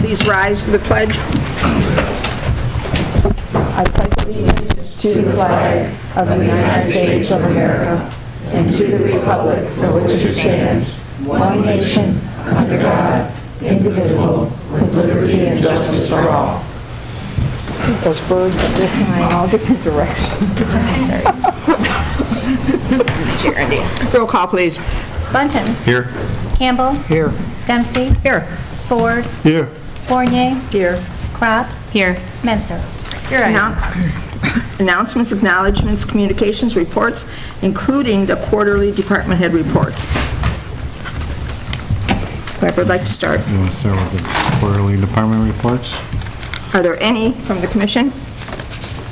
please rise for the pledge. I pledge allegiance to the flag of the United States of America and to the republic for which it stands, one nation, under God, indivisible, with liberty and justice for all. Those birds are flying all different directions. Sorry. Roll call, please. Bunton. Here. Campbell. Here. Dempsey. Here. Ford. Here. Fournier. Here. Crop. Here. Menser. Here. Announcements, acknowledgements, communications, reports, including the quarterly department head reports. Whoever would like to start. You want to start with the quarterly department reports? Are there any from the commission?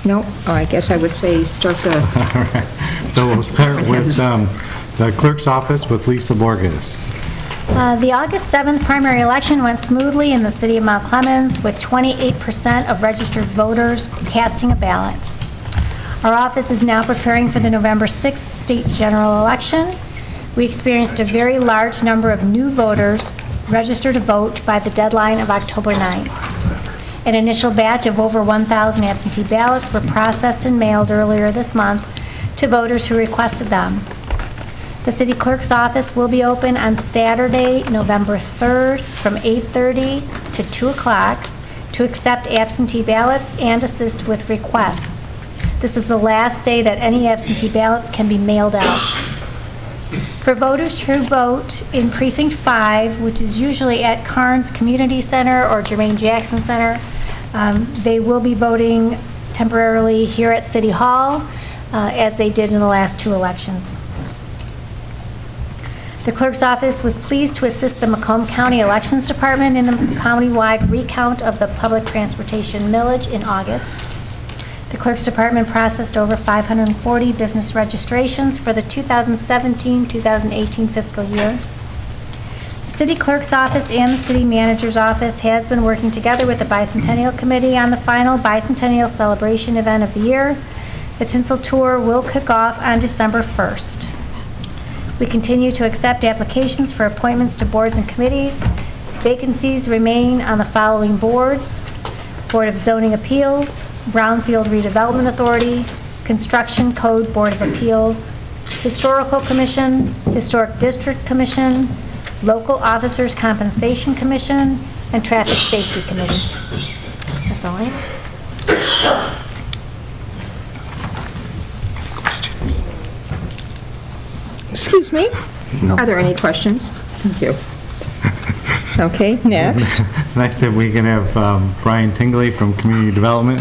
No? Oh, I guess I would say start the... All right. So we'll start with the clerk's office with Lisa Borges. The August 7th primary election went smoothly in the city of Mount Clemens with 28% of registered voters casting a ballot. Our office is now preparing for the November 6th state general election. We experienced a very large number of new voters registered to vote by the deadline of October 9th. An initial batch of over 1,000 absentee ballots were processed and mailed earlier this month to voters who requested them. The city clerk's office will be open on Saturday, November 3rd from 8:30 to 2 o'clock to accept absentee ballots and assist with requests. This is the last day that any absentee ballots can be mailed out. For voters who vote in Precinct 5, which is usually at Carnes Community Center or Jermaine Jackson Center, they will be voting temporarily here at City Hall, as they did in the last two elections. The clerk's office was pleased to assist the Macomb County Elections Department in the countywide recount of the public transportation millage in August. The clerk's department processed over 540 business registrations for the 2017-2018 fiscal year. The city clerk's office and the city manager's office has been working together with the Bicentennial Committee on the final Bicentennial celebration event of the year. The Tinsel Tour will kick off on December 1st. We continue to accept applications for appointments to boards and committees. Vacancies remain on the following boards: Board of Zoning Appeals, Brownfield Redevelopment Authority, Construction Code Board of Appeals, Historical Commission, Historic District Commission, Local Officers Compensation Commission, and Traffic Safety Committee. That's all I have. Excuse me? No. Are there any questions? Thank you. Okay, next. Next, if we can have Brian Tingley from Community Development.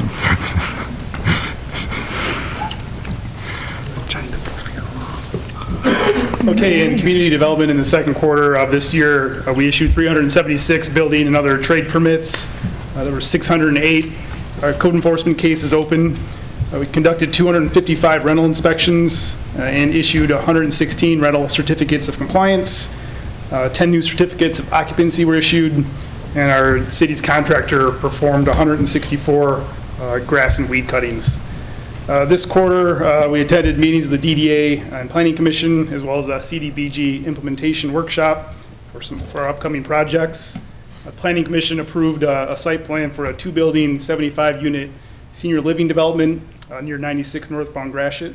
Okay, in community development in the second quarter of this year, we issued 376 building and other trade permits. There were 608 code enforcement cases open. We conducted 255 rental inspections and issued 116 rental certificates of compliance. 10 new certificates of occupancy were issued, and our city's contractor performed 164 grass and weed cuttings. This quarter, we attended meetings of the DDA and Planning Commission, as well as a CDBG implementation workshop for our upcoming projects. The Planning Commission approved a site plan for a 2-building, 75-unit senior living development near 96 northbound Gratiot.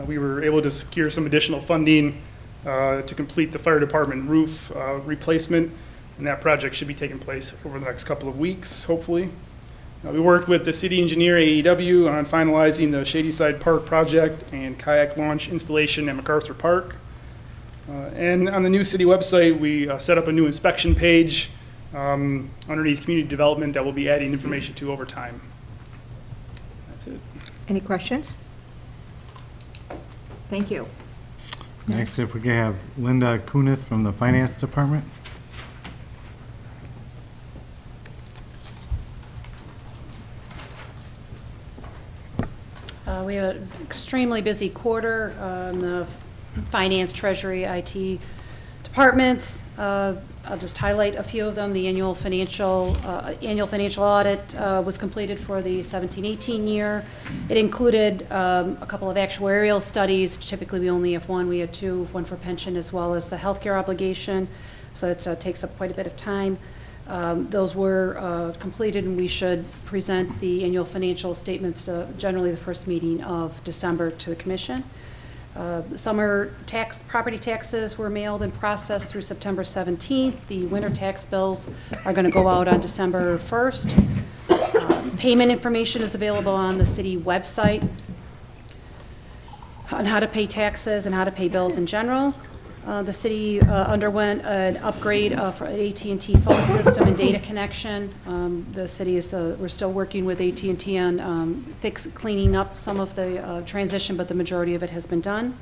We were able to secure some additional funding to complete the fire department roof replacement, and that project should be taking place over the next couple of weeks, hopefully. We worked with the city engineer, AEW, on finalizing the Shadyside Park project and kayak launch installation at MacArthur Park. And on the new city website, we set up a new inspection page underneath community development that we'll be adding information to over time. That's it. Any questions? Thank you. Next, if we can have Linda Kunith from the Finance Department. We have an extremely busy quarter in the finance, treasury, IT departments. I'll just highlight a few of them. The annual financial audit was completed for the 17-18 year. It included a couple of actuarial studies. Typically, we only have one. We had two, one for pension as well as the healthcare obligation. So it takes up quite a bit of time. Those were completed, and we should present the annual financial statements to generally the first meeting of December to the commission. Summer property taxes were mailed and processed through September 17th. The winter tax bills are going to go out on December 1st. Payment information is available on the city website on how to pay taxes and how to pay bills in general. The city underwent an upgrade for an AT&T phone system and data connection. The city is, we're still working with AT&T on cleaning up some of the transition, but the majority of it has been done.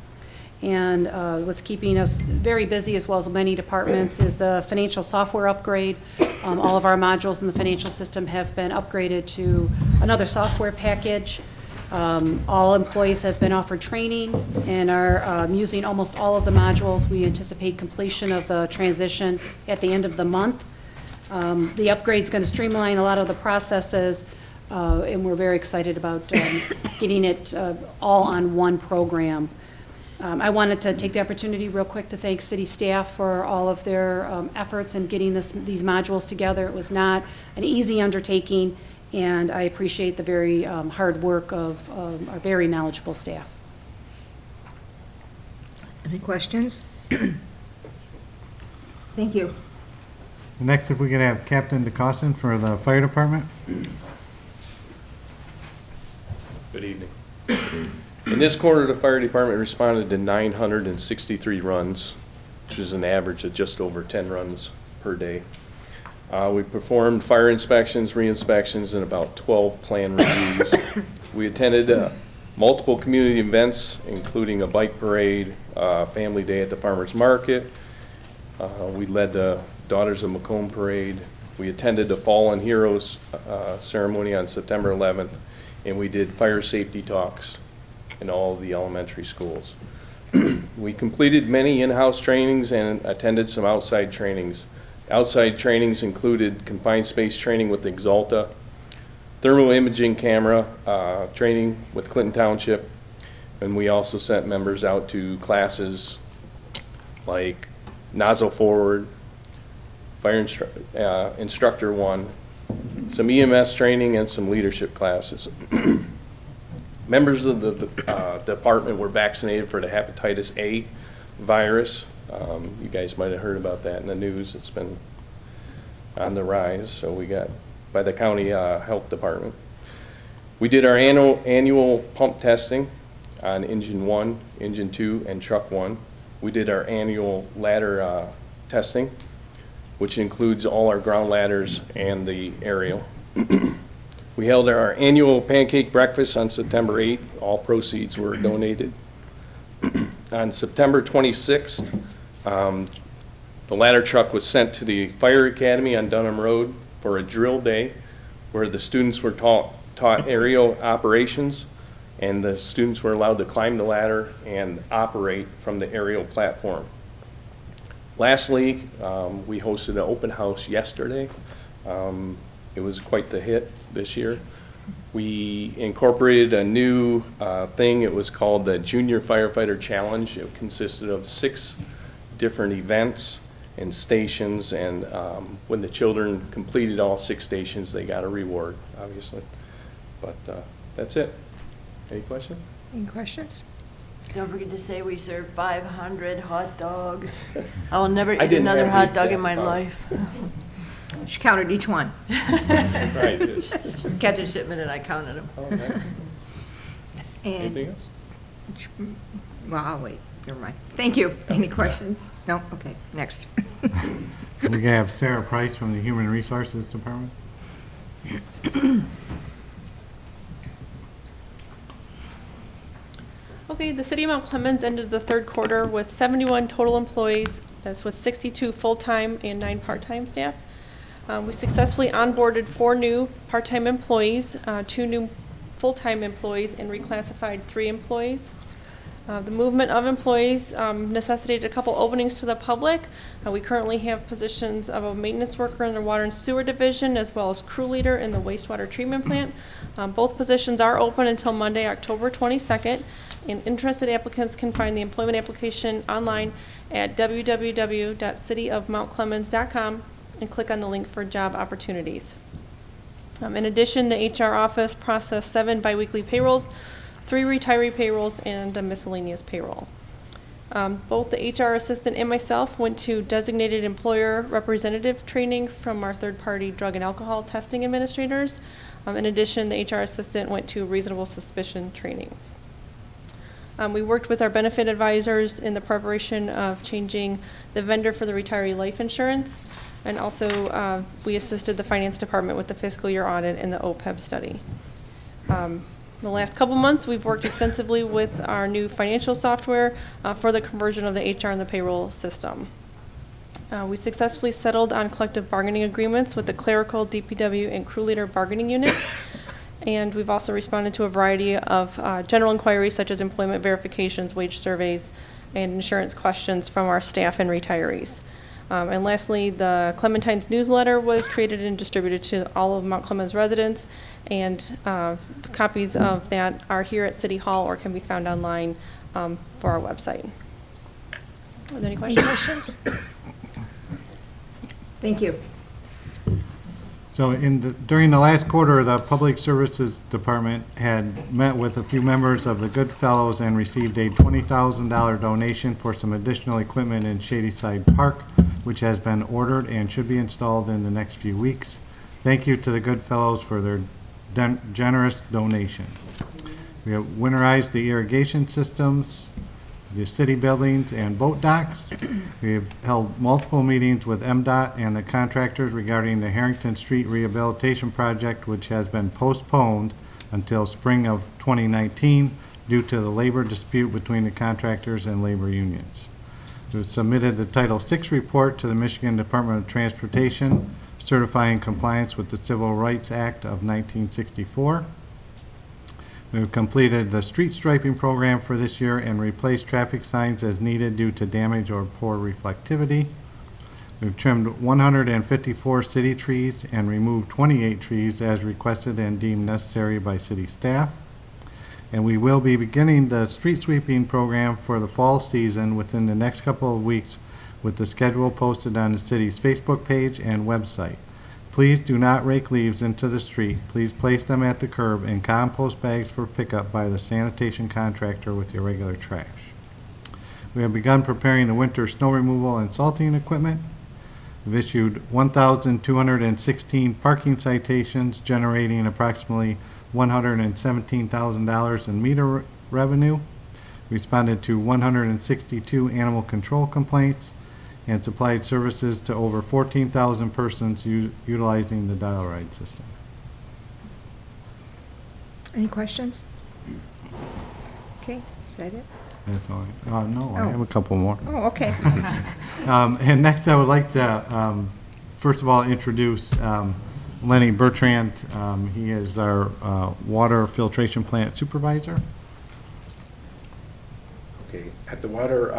And what's keeping us very busy, as well as many departments, is the financial software upgrade. All of our modules in the financial system have been upgraded to another software package. All employees have been offered training and are using almost all of the modules. We anticipate completion of the transition at the end of the month. The upgrade is going to streamline a lot of the processes, and we're very excited about getting it all on one program. I wanted to take the opportunity real quick to thank city staff for all of their efforts in getting these modules together. It was not an easy undertaking, and I appreciate the very hard work of our very knowledgeable staff. Any questions? Thank you. Next, if we could have Captain DeCossin for the fire department. Good evening. In this quarter, the fire department responded to 963 runs, which is an average of just over 10 runs per day. We performed fire inspections, re-inspections, and about 12 plan reviews. We attended multiple community events, including a bike parade, family day at the farmer's market. We led the Daughters of Macomb parade. We attended the Fallen Heroes ceremony on September 11th, and we did fire safety talks in all of the elementary schools. We completed many in-house trainings and attended some outside trainings. Outside trainings included confined space training with Exalta, thermal imaging camera training with Clinton Township, and we also sent members out to classes like nozzle forward, fire instructor 1, some EMS training, and some leadership classes. Members of the department were vaccinated for the hepatitis A virus. You guys might have heard about that in the news. It's been on the rise, so we got by the county health department. We did our annual pump testing on engine 1, engine 2, and truck 1. We did our annual ladder testing, which includes all our ground ladders and the aerial. We held our annual pancake breakfast on September 8th. All proceeds were donated. On September 26th, the ladder truck was sent to the Fire Academy on Dunham Road for a drill day where the students were taught aerial operations, and the students were allowed to climb the ladder and operate from the aerial platform. Lastly, we hosted an open house yesterday. It was quite the hit this year. We incorporated a new thing. It was called the Junior Firefighter Challenge. It consisted of 6 different events and stations, and when the children completed all 6 stations, they got a reward, obviously. But that's it. Any questions? Any questions? Don't forget to say we served 500 hot dogs. I will never eat didn't another have hot pizza. dog in my life. She counted each one. Right. Captain Shipman and I counted them. Oh, nice. Anything And, else? well, I'll wait. Never mind. Thank you. Any questions? No? Okay, next. We can have Sarah Price from the Human Resources Department. Okay, the city of Mount Clemens ended the third quarter with 71 total employees. That's with 62 full-time and 9 part-time staff. We successfully onboarded 4 new part-time employees, 2 new full-time employees, and reclassified 3 employees. The movement of employees necessitated a couple openings to the public. We currently have positions of a maintenance worker in the water and sewer division, as well as crew leader in the wastewater treatment plant. Both positions are open until Monday, October 22nd, and interested applicants can find the employment application online at www.cityofmountclemens.com and click on the link for job opportunities. In addition, the HR office processed 7 biweekly payrolls, 3 retiree payrolls, and a miscellaneous payroll. Both the HR assistant and myself went to designated employer representative training from our third-party drug and alcohol testing administrators. In addition, the HR assistant went to reasonable suspicion training. We worked with our benefit advisors in the preparation of changing the vendor for the retiree life insurance, and also we assisted the finance department with the fiscal year audit and the OPEB study. The last couple months, we've worked extensively with our new financial software for the conversion of the HR and the payroll system. We successfully settled on collective bargaining agreements with the clerical, DPW, and crew leader bargaining units. And we've also responded to a variety of general inquiries such as employment verifications, wage surveys, and insurance questions from our staff and retirees. And lastly, the Clementine's newsletter was created and distributed to all of Mount Clemens residents, and copies of that are here at City Hall or can be found online for our website. Are there any questions? Any questions? Thank you. So during the last quarter, the Public Services Department had met with a few members of the Good Fellows and received a $20,000 donation for some additional equipment in Shadyside Park, which has been ordered and should be installed in the next few weeks. Thank you to the Good Fellows for their generous donation. We have winterized the irrigation systems, the city buildings, and boat docks. We have held multiple meetings with MDOT and the contractors regarding the Harrington Street Rehabilitation Project, which has been postponed until spring of 2019 due to the labor dispute between the contractors and labor unions. We submitted the Title VI report to the Michigan Department of Transportation, certifying compliance with the Civil Rights Act of 1964. We've completed the street striping program for this year and replaced traffic signs as needed due to damage or poor reflectivity. We've trimmed 154 city trees and removed 28 trees as requested and deemed necessary by city staff. And we will be beginning the street sweeping program for the fall season within the next couple of weeks with the schedule posted on the city's Facebook page and website. Please do not rake leaves into the street. Please place them at the curb in compost bags for pickup by the sanitation contractor with your regular trash. We have begun preparing the winter snow removal and salting equipment. We've issued 1,216 parking citations, generating approximately $117,000 in meter revenue. We responded to 162 animal control complaints and supplied services to over 14,000 persons utilizing the dial ride system. Any questions? Okay, is that it? That's all. No, I Oh. have a couple more. Oh, okay. And next, I would like to, first of all, introduce Lenny Bertrand. He is our water filtration plant supervisor. Okay, at the water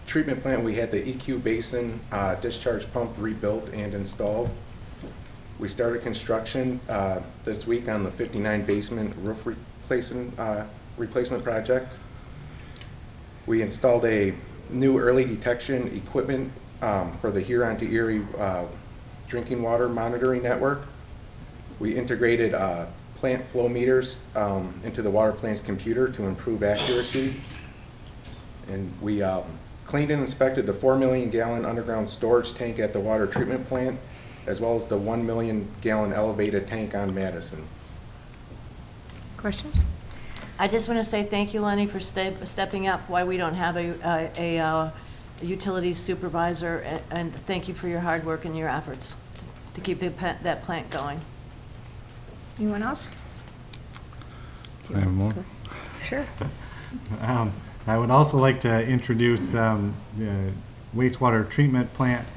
treatment plant, we had the EQ basin discharge pump rebuilt and installed. We started construction this week on the 59 basement roof replacement project. We installed a new early detection equipment for the Huron to Erie drinking water monitoring network. We integrated plant flow meters into the water plant's computer to improve accuracy. And we cleaned and inspected the 4 million gallon underground storage tank at the water treatment plant, as well as the 1 million gallon elevated tank on Madison. Questions? I just want to say thank you, Lenny, for stepping up, why we don't have a utilities supervisor, and thank you for your hard work and your efforts to keep that plant going. Anyone else? I have more. Sure. I would also like to introduce the wastewater treatment plant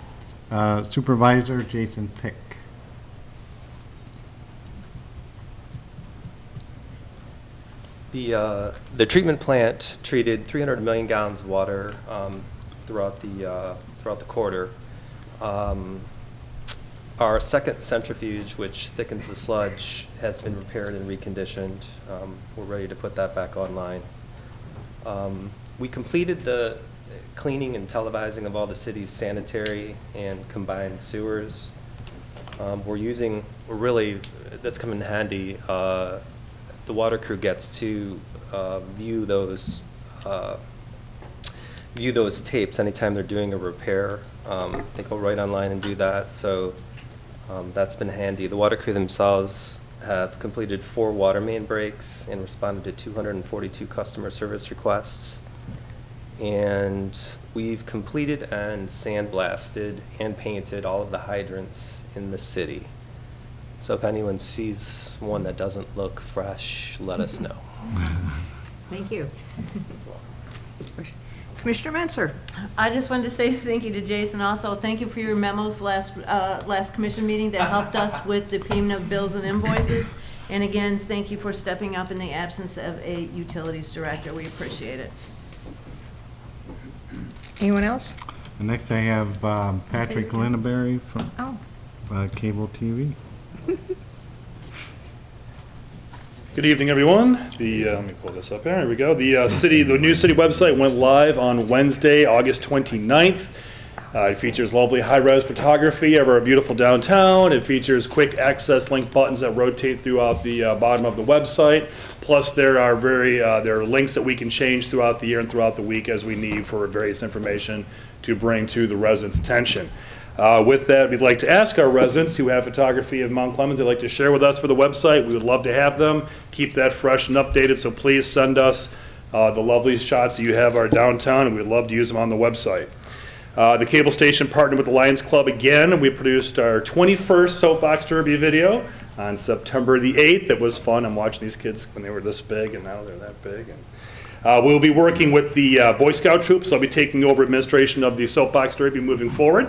supervisor, Jason Pick. The treatment plant treated 300 million gallons of water throughout the quarter. Our second centrifuge, which thickens the sludge, has been repaired and reconditioned. We're ready to put that back online. We completed the cleaning and televising of all the city's sanitary and combined sewers. That's come in handy. The water crew gets to view those tapes anytime they're doing a repair. They go right online and do that, so that's been handy. The water crew themselves have completed 4 water main breaks and responded to 242 customer service requests. And we've completed and sandblasted and painted all of the hydrants in the city. So if anyone sees one that doesn't look fresh, let us know. Thank you. Commissioner Menzer. I just wanted to say thank you to Jason. Also, thank you for your memos last commission meeting that helped us with the payment of bills and invoices. And again, thank you for stepping up in the absence of a utilities director. We appreciate it. Anyone else? And next I have Patrick Linneberry from Cable TV. Good evening, everyone. Let me pull this up here. Here we go. The new city website went live on Wednesday, August 29th. It features lovely high-res photography of our beautiful downtown. It features quick access link buttons that rotate throughout the bottom of the website. Plus, there are links that we can change throughout the year and throughout the week as we need for various information to bring to the residents' attention. With that, we'd like to ask our residents who have photography of Mount Clemens they'd like to share with us for the website. We would love to have them. Keep that fresh and updated, so please send us the lovely shots that you have of our downtown, and we'd love to use them on the website. The cable station partnered with the Lions Club again. We produced our 21st Soapbox Derby video on September the 8th. It was fun. I'm watching these kids when they were this big, and now they're that big. And we'll be working with the Boy Scout troops. They'll be taking over administration of the Soapbox Derby moving forward.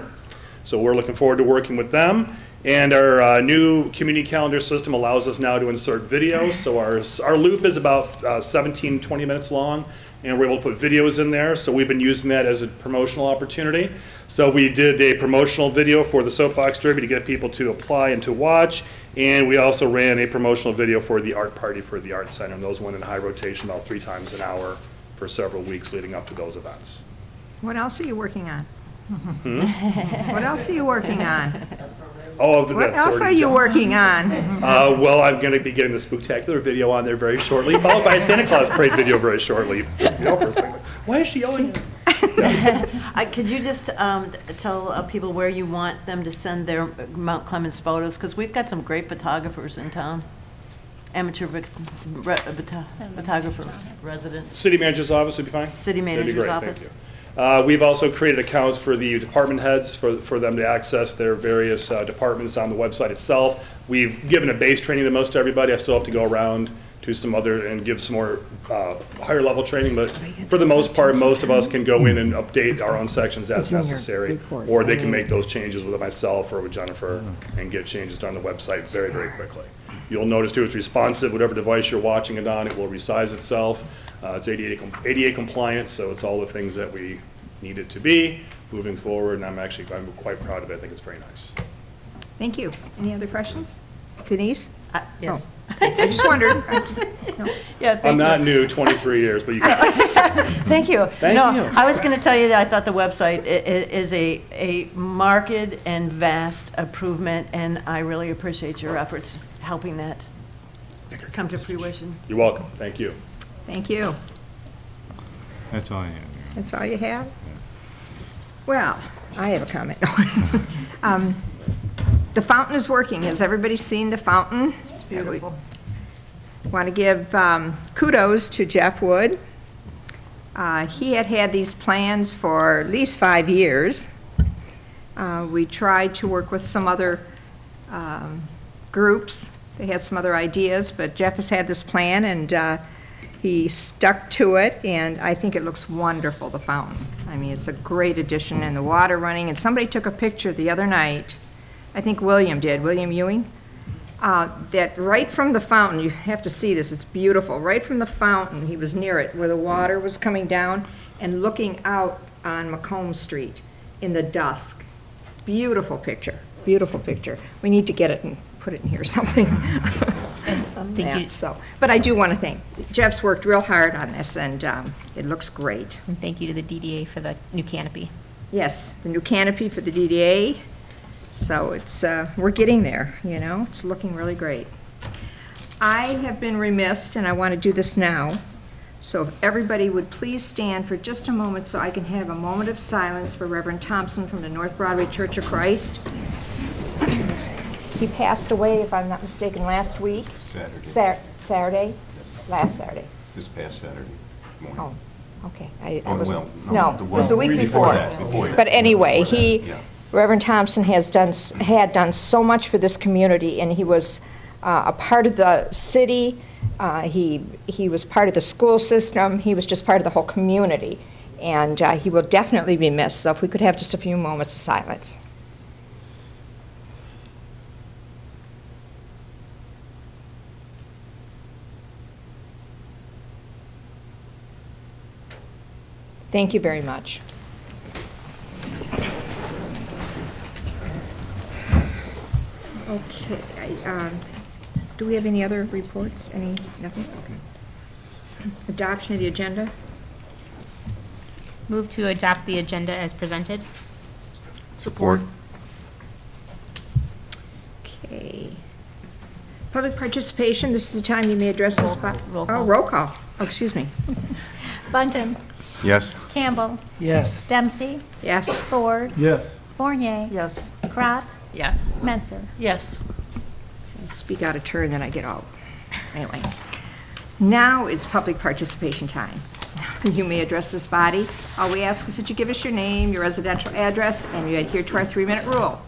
So we're looking forward to working with them. And our new community calendar system allows us now to insert videos. So our loop is about 17, 20 minutes long, and we're able to put videos in there. So we've been using that as a promotional opportunity. So we did a promotional video for the Soapbox Derby to get people to apply and to watch. And we also ran a promotional video for the art party for the Art Center. And those went in high rotation about 3 times an hour for several weeks leading up to those events. What else are you working on? What else are you working on? What else are you working on? Well, I'm going to be getting the Spooktacular video on there very shortly, followed by a Santa Claus Parade video very shortly. Why is she yelling at me? Could you just tell people where you want them to send their Mount Clemens photos? Because we've got some great photographers in town. Amateur photographer residents. City manager's office would be fine? City manager's office. Thank you. We've also created accounts for the department heads for them to access their various departments on the website itself. We've given a base training to most everybody. I still have to go around to some other and give some more higher level training, but for the most part, most of us can go in and update our own sections as necessary, or they can make those changes with myself or with Jennifer and get changes done on the website very, very quickly. You'll notice too, it's responsive. Whatever device you're watching it on, it will resize itself. It's ADA compliant, so it's all the things that we need it to be moving forward, and I'm quite proud of it. I think it's very nice. Thank you. Any other questions? Denise? Yes. I just wondered. Yeah, I'm not new, 23 years, but you got it. Thank you. Thank you. I was going to tell you that I thought the website is a marked and vast improvement, and I really appreciate your efforts helping that come to fruition. You're welcome. Thank you. Thank you. That's all I have. That's all you have? Well, I have a comment. The fountain is working. Has everybody seen the fountain? It's beautiful. Want to give kudos to Jeff Wood. He had these plans for at least 5 years. We tried to work with some other groups. They had some other ideas, but Jeff has had this plan, and he stuck to it, and I think it looks wonderful, the fountain. I mean, it's a great addition, and the water running, and somebody took a picture the other night, I think William did, William Ewing, that right from the fountain, you have to see this, it's beautiful, right from the fountain, he was near it, where the water was coming down, and looking out on Macomb Street in the dusk. Beautiful picture, beautiful picture. We need to get it and put it in here or something. on Thank you. that, so. But I do want to thank, Jeff's worked real hard on this, and it looks great. And thank you to the DDA for the new canopy. Yes, the new canopy for the DDA, so it's, we're getting there, you know, it's looking really great. I have been remiss, and I want to do this now, so if everybody would please stand for just a moment so I can have a moment of silence for Reverend Thompson from the North Broadway Church of Christ. He passed away, if I'm not mistaken, last week. Saturday? Last Saturday. This past Saturday morning. Oh, okay. I Oh, was, well, no, no, the it was the one week before before. that, before that. But anyway, he, Yeah. Reverend Thompson had done so much for this community, and he was a part of the city. He was part of the school system. He was just part of the whole community, and he will definitely be missed. So if we could have just a few moments of silence. Thank you very much. Okay, do we have any other reports? Nothing? Okay. Adoption of the agenda? Move to adopt the agenda as presented. Support. Okay. Public participation, this is the time you may address this. Roll call. Oh, roll call. Oh, excuse me. Bunton. Yes. Campbell. Yes. Dempsey. Yes. Ford. Yes. Fournier. Yes. Crop. Yes. Menser. Yes. Speak out of turn, then I get all. Anyway. Now is public participation time. You may address this body. All we ask is that you give us your name, your residential address, and you adhere to our 3-minute rule.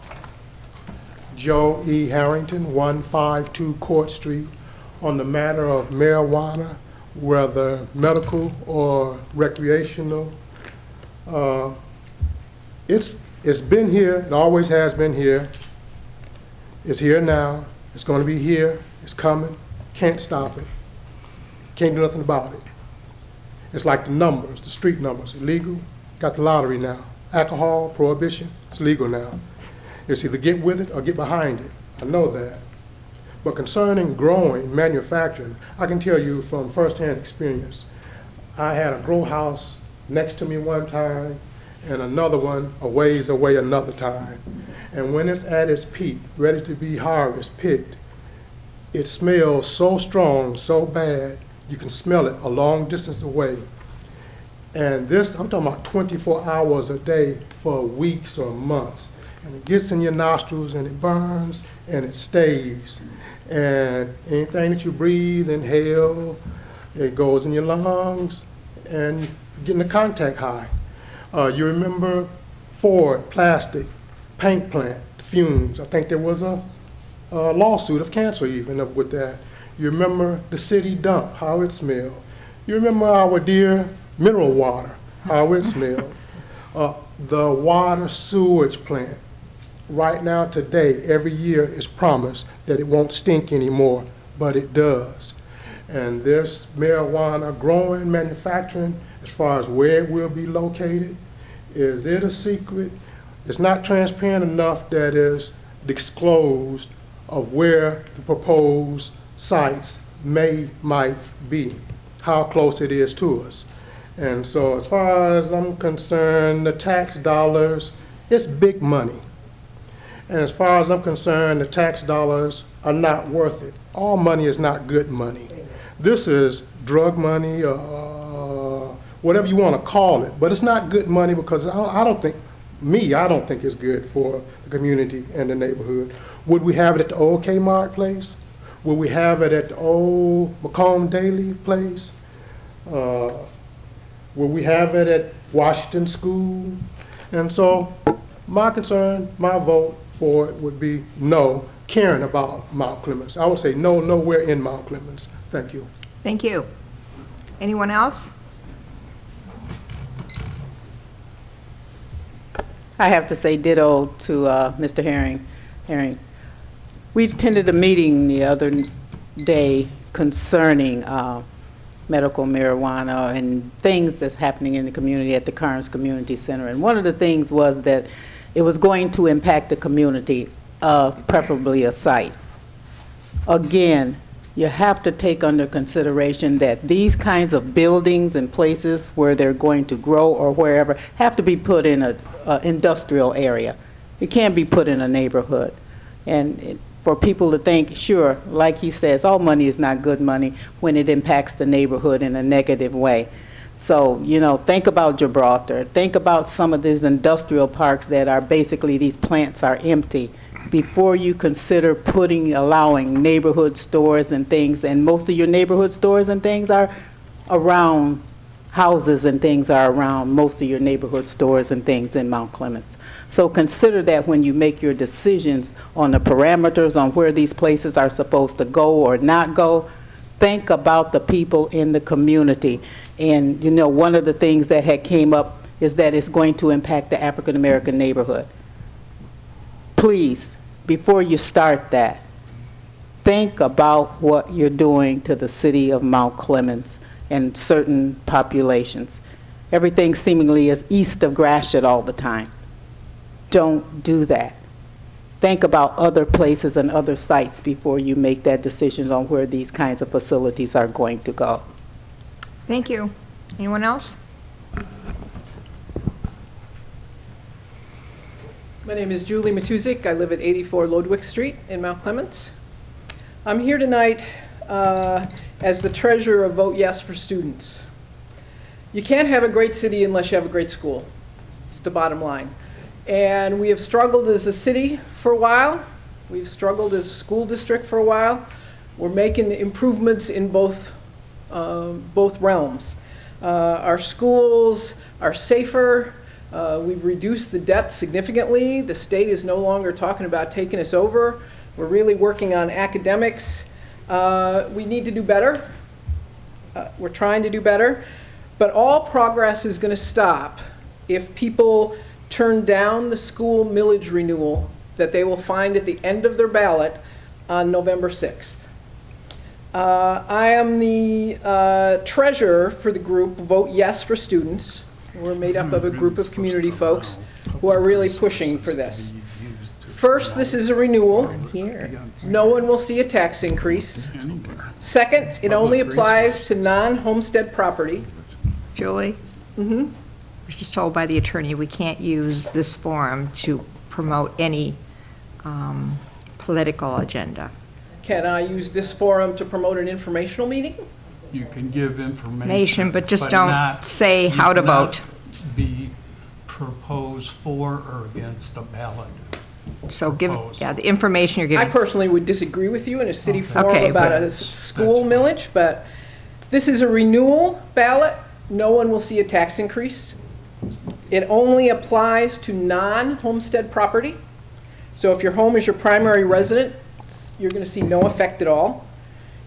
Joe E. Harrington, 152 Court Street, on the matter of marijuana, whether medical or recreational. It's been here, it always has been here. It's here now, it's going to be here, it's coming, can't stop it. Can't do nothing about it. It's like the numbers, the street numbers, illegal, got the lottery now. Alcohol, prohibition, it's legal now. It's either get with it or get behind it. I know that. But concerning growing, manufacturing, I can tell you from firsthand experience. I had a grow house next to me one time and another one a ways away another time. And when it's at its peak, ready to be harvested, picked, it smells so strong, so bad, you can smell it a long distance away. And this, I'm talking about 24 hours a day for weeks or months. And it gets in your nostrils and it burns and it stays. And anything that you breathe, inhale, it goes in your lungs and you're getting a contact high. You remember Ford plastic paint plant fumes. I think there was a lawsuit of cancer even with that. You remember the city dump, how it smelled. You remember our dear mineral water, how it smelled. The water sewage plant. Right now, today, every year is promised that it won't stink anymore, but it does. And this marijuana growing, manufacturing, as far as where it will be located, is it a secret? It's not transparent enough that is disclosed of where the proposed sites might be, how close it is to us. And so as far as I'm concerned, the tax dollars, it's big money. And as far as I'm concerned, the tax dollars are not worth it. All money is not good money. This is drug money, whatever you want to call it, but it's not good money because I don't think it's good for the community and the neighborhood. Would we have it at the old Kmart place? Would we have it at the old Macomb Daily place? Would we have it at Washington School? And so my concern, my vote for it would be no, caring about Mount Clemens. I would say no, nowhere in Mount Clemens. Thank you. Thank you. Anyone else? I have to say ditto to Mr. Herring. We attended a meeting the other day concerning medical marijuana and things that's happening in the community at the Kearns Community Center. And one of the things was that it was going to impact the community, preferably a site. Again, you have to take under consideration that these kinds of buildings and places where they're going to grow or wherever have to be put in a industrial area. It can't be put in a neighborhood. And for people to think, sure, like he says, all money is not good money when it impacts the neighborhood in a negative way. So, you know, think about Gibraltar. Think about some of these industrial parks that are basically, these plants are empty before you consider allowing neighborhood stores and things. And most of your neighborhood stores and things are around houses, and things are around most of your neighborhood stores and things in Mount Clemens. So consider that when you make your decisions on the parameters on where these places are supposed to go or not go. Think about the people in the community. And, you know, one of the things that had came up is that it's going to impact the African American neighborhood. Please, before you start that, think about what you're doing to the city of Mount Clemens and certain populations. Everything seemingly is east of Gratiot all the time. Don't do that. Think about other places and other sites before you make that decision on where these kinds of facilities are going to go. Thank you. Anyone else? My name is Julie Matuzik. I live at 84 Lodwick Street in Mount Clemens. I'm here tonight as the treasurer of Vote Yes for Students. You can't have a great city unless you have a great school. It's the bottom line. And we have struggled as a city for a while. We've struggled as a school district for a while. We're making improvements in both realms. Our schools are safer. We've reduced the debt significantly. The state is no longer talking about taking us over. We're really working on academics. We need to do better. We're trying to do better. But all progress is going to stop if people turn down the school millage renewal that they will find at the end of their ballot on November 6th. I am the treasurer for the group Vote Yes for Students. We're made up of a group of community folks who are really pushing for this. First, this is a renewal. No one will see a tax increase. Second, it only applies to non-homestead property. Julie? Mm-hmm. I was just told by the attorney we can't use this forum to promote any political agenda. Can I use this forum to promote an informational meeting? You can give information, but just don't say how to vote. Be proposed for or against a ballot. So give, the information you're giving. I personally would disagree with you in a city forum about a school millage, but this is a renewal ballot. No one will see a tax increase. It only applies to non-homestead property. So if your home is your primary resident, you're going to see no effect at all.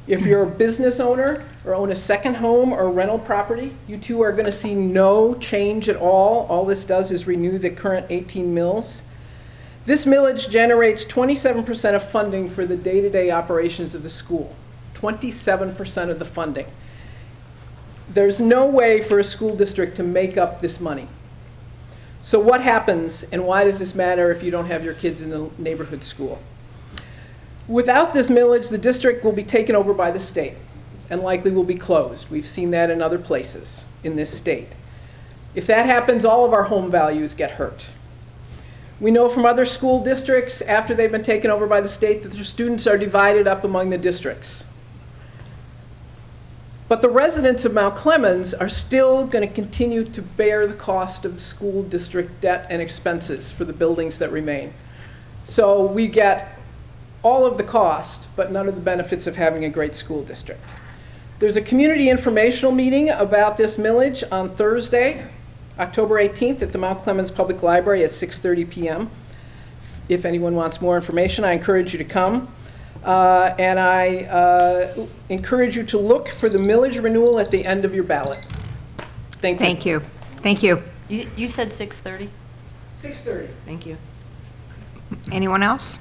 If you're a business owner or own a second home or rental property, you too are going to see no change at all. All this does is renew the current 18 mills. This millage generates 27% of funding for the day-to-day operations of the school. 27% of the funding. There's no way for a school district to make up this money. So what happens, and why does this matter if you don't have your kids in the neighborhood school? Without this millage, the district will be taken over by the state and likely will be closed. We've seen that in other places in this state. If that happens, all of our home values get hurt. We know from other school districts, after they've been taken over by the state, that their students are divided up among the districts. But the residents of Mount Clemens are still going to continue to bear the cost of the school district debt and expenses for the buildings that remain. So we get all of the cost, but none of the benefits of having a great school district. There's a community informational meeting about this millage on Thursday, October 18th at the Mount Clemens Public Library at 6:30 p.m. If anyone wants more information, I encourage you to come. And I encourage you to look for the millage renewal at the end of your ballot. Thank you. Thank you. Thank you. You said 6:30? 6:30. Thank you. Anyone else?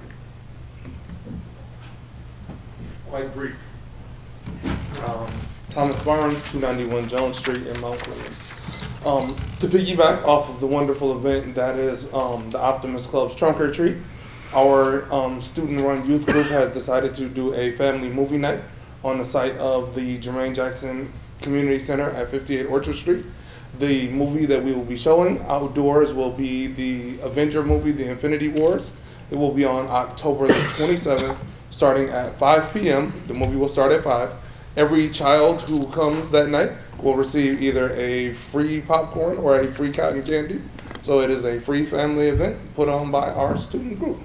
Quite brief. Thomas Barnes, 291 Jones Street in Mount Clemens. To piggyback off of the wonderful event that is the Optimist Club's Trunk or Treat, our student-run youth group has decided to do a family movie night on the site of the Jermaine Jackson Community Center at 58 Orchard Street. The movie that we will be showing outdoors will be the Avenger movie, The Infinity Wars. It will be on October the 27th, starting at 5 p.m. The movie will start at 5. Every child who comes that night will receive either a free popcorn or a free cotton candy. So it is a free family event put on by our student group.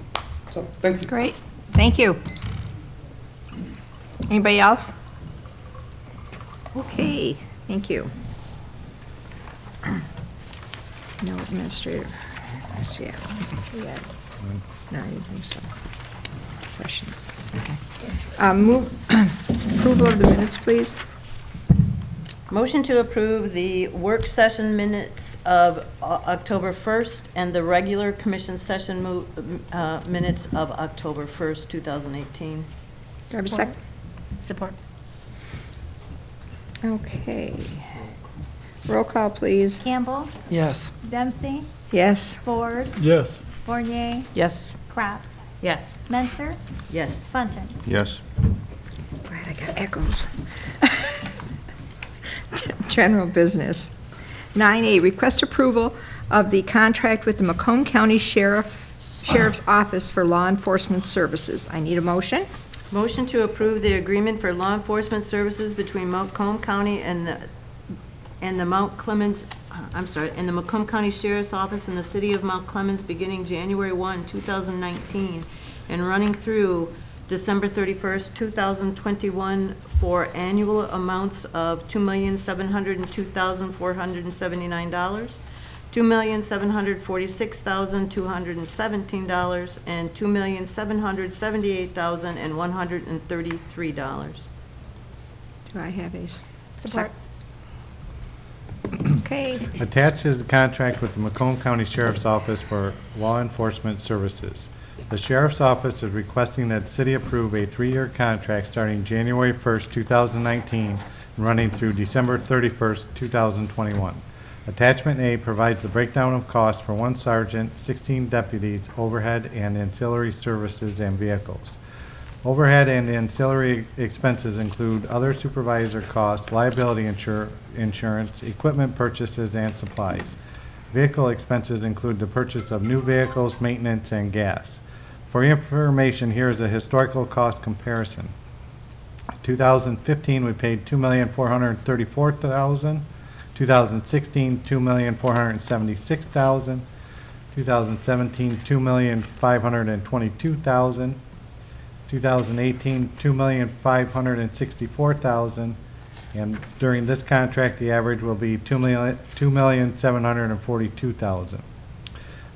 So, thank you. Great, thank you. Anybody else? Okay, thank you. No administrative, let's see, we got, no, I didn't think so. Question, okay. Move, approval of the minutes, please. Motion to approve the work session minutes of October 1st and the regular commission session minutes of October 1st, 2018. Do I have a second? Support. Okay. Roll call, please. Campbell, Yes. Dempsey, Yes. Ford, Yes. Fournier, Yes. Crop, Yes. Menser, Yes. Bunting. Yes. Glad I got echoes. General business. 9A, request approval of the contract with the Macomb County Sheriff's Office for law enforcement services. I need a motion. Motion to approve the agreement for law enforcement services between Macomb County and the Mount Clemens, and the Macomb County Sheriff's Office in the city of Mount Clemens beginning January 1, 2019, and running through December 31st, 2021, for annual amounts of $2,702,479, $2,746,217, and $2,778,133. Do I have a Support. Okay. Attached is the contract with the Macomb County Sheriff's Office for law enforcement services. The Sheriff's Office is requesting that the city approve a 3-year contract starting January 1st, 2019, and running through December 31st, 2021. Attachment A provides the breakdown of costs for 1 sergeant, 16 deputies, overhead and ancillary services and vehicles. Overhead and ancillary expenses include other supervisor costs, liability insurance, equipment purchases, and supplies. Vehicle expenses include the purchase of new vehicles, maintenance, and gas. For your information, here is a historical cost comparison. 2015, we paid $2,434,000. 2016, $2,476,000. 2017, $2,522,000. 2018, $2,564,000. And during this contract, the average will be $2,742,000.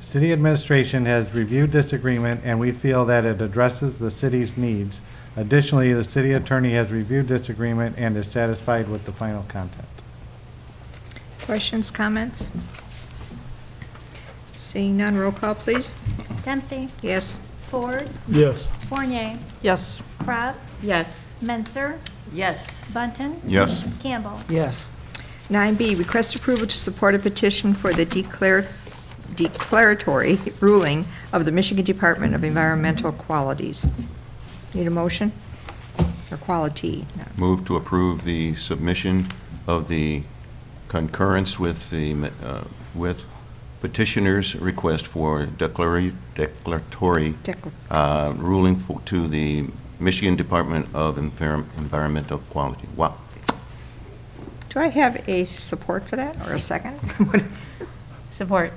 City administration has reviewed this agreement, and we feel that it addresses the city's needs. Additionally, the city attorney has reviewed this agreement and is satisfied with the final content. Questions, comments? Seeing none, roll call, please. Dempsey, Yes. Ford, Yes. Fournier, Yes. Crop, Yes. Menser, Yes. Bunting, Yes. Campbell. Yes. 9B, request approval to support a petition for the declaratory ruling of the Michigan Department of Environmental Qualities. Need a motion? Or quality? No. Move to approve the submission of the concurrence with the, with petitioner's request for declaratory ruling to the Michigan Department of Environmental Quality. Wow. Do I have a support for that, or a second? Support.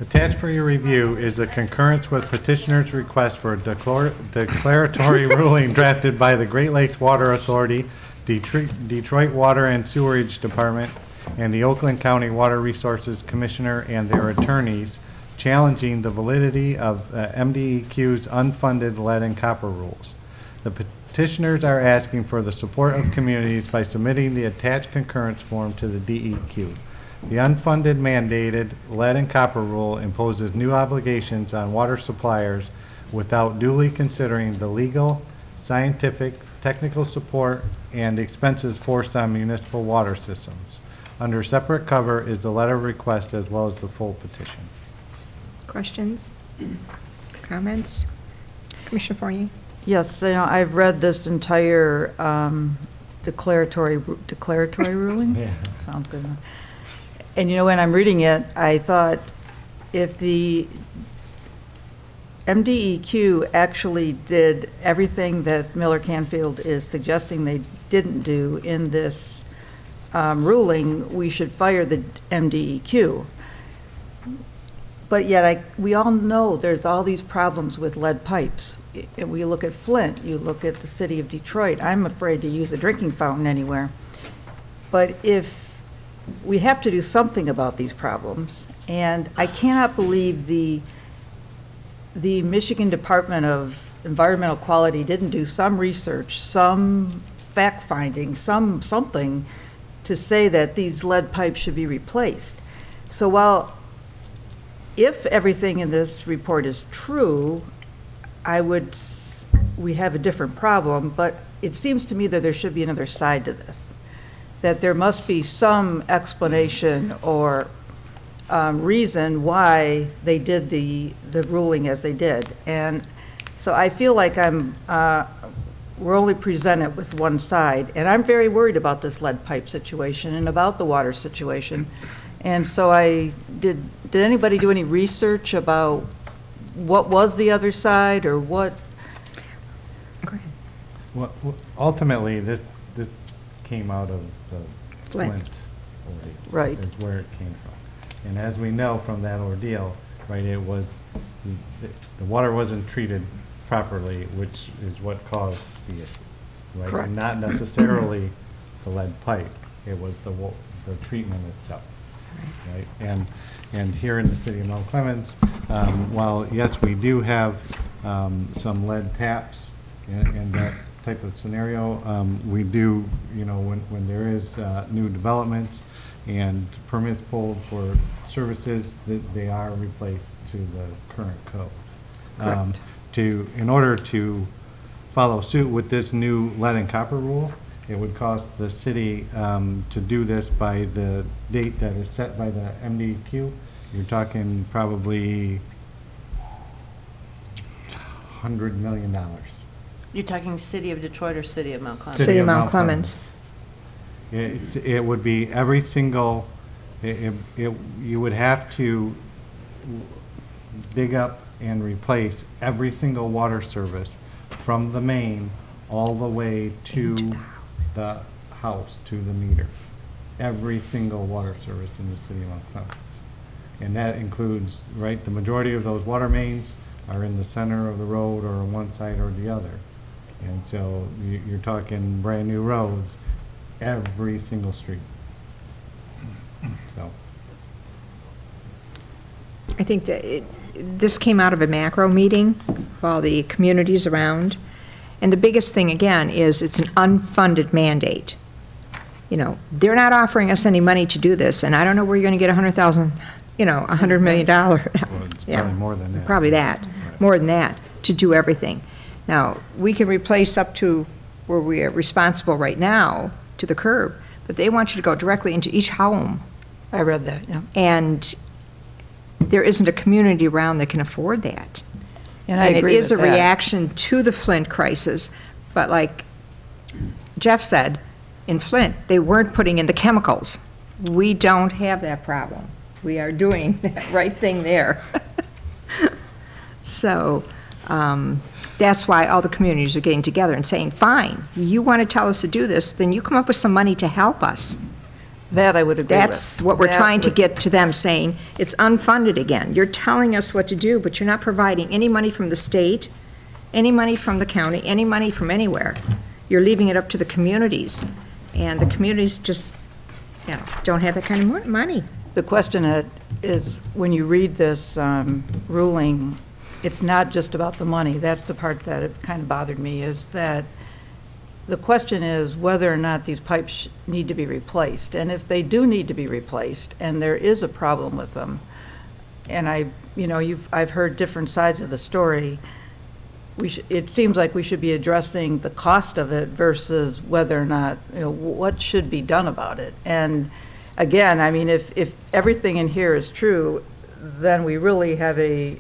Attached for your review is a concurrence with petitioner's request for a declaratory ruling drafted by the Great Lakes Water Authority, Detroit Water and Sewerage Department, and the Oakland County Water Resources Commissioner and their attorneys, challenging the validity of MDEQ's unfunded lead and copper rules. The petitioners are asking for the support of communities by submitting the attached concurrence form to the DEQ. The unfunded mandated lead and copper rule imposes new obligations on water suppliers without duly considering the legal, scientific, technical support, and expenses forced on municipal water systems. Under separate cover is the letter of request as well as the full petition. Questions? Comments? Commissioner Fournier? Yes, I've read this entire declaratory ruling? Yeah. Sounds good. And when I'm reading it, I thought if the MDEQ actually did everything that Miller Canfield is suggesting they didn't do in this ruling, we should fire the MDEQ. But yet, we all know there's all these problems with lead pipes. And we look at Flint, you look at the city of Detroit. I'm afraid to use a drinking fountain anywhere. But if we have to do something about these problems, and I cannot believe the Michigan Department of Environmental Quality didn't do some research, some fact-finding, something to say that these lead pipes should be replaced. So while if everything in this report is true, we have a different problem, but it seems to me that there should be another side to this, that there must be some explanation or reason why they did the ruling as they did. And so I feel like we're only presented with one side, and I'm very worried about this lead pipe situation and about the water situation. And so did anybody do any research about what was the other side, or what? Well, ultimately, this came out of the Flint ordeal. Right. Is where it came from. And as we know from that ordeal, right, it was, the water wasn't treated properly, which is what caused the issue, right? Correct. And not necessarily the lead pipe, it was the treatment itself, right? And here in the city of Mount Clemens, while yes, we do have some lead taps in that type of scenario, we do, when there is new developments and permits pulled for services, they are replaced to the current code. Correct. In order to follow suit with this new lead and copper rule, it would cost the city to do this by the date that is set by the MDQ. You're talking probably $100 million. You're talking city of Detroit or city of Mount Clemens? City of Mount Clemens. It would be every single, you would have to dig up and replace every single water service from the main all the way to the house, to the meter. Every single water service in the city of Mount Clemens. And that includes, right, the majority of those water mains are in the center of the road or on one side or the other. And so you're talking brand new roads, every single street. So. I think that this came out of a macro meeting while the community's around. And the biggest thing, again, is it's an unfunded mandate. They're not offering us any money to do this, and I don't know where you're going to get $100 million. Well, it's probably more than that. Probably that, Right. more than that, to do everything. Now, we can replace up to where we are responsible right now to the curb, but they want you to go directly into each home. I read that, yeah. And there isn't a community around that can afford that. And I agree it is a with that. reaction to the Flint crisis, but like Jeff said, in Flint, they weren't putting in the chemicals. We don't have that problem. We are doing that right thing there. So that's why all the communities are getting together and saying, fine, you want to tell us to do this, then you come up with some money to help us. That I would agree with. That's what we're trying to get to them, saying, it's unfunded again. You're telling us what to do, but you're not providing any money from the state, any money from the county, any money from anywhere. You're leaving it up to the communities, and the communities just, don't have that kind of money. The question is, when you read this ruling, it's not just about the money. That's the part that it kind of bothered me, is that the question is whether or not these pipes need to be replaced. And if they do need to be replaced, and there is a problem with them, and I've heard different sides of the story, it seems like we should be addressing the cost of it versus whether or not, what should be done about it. And again, if everything in here is true, then we really have a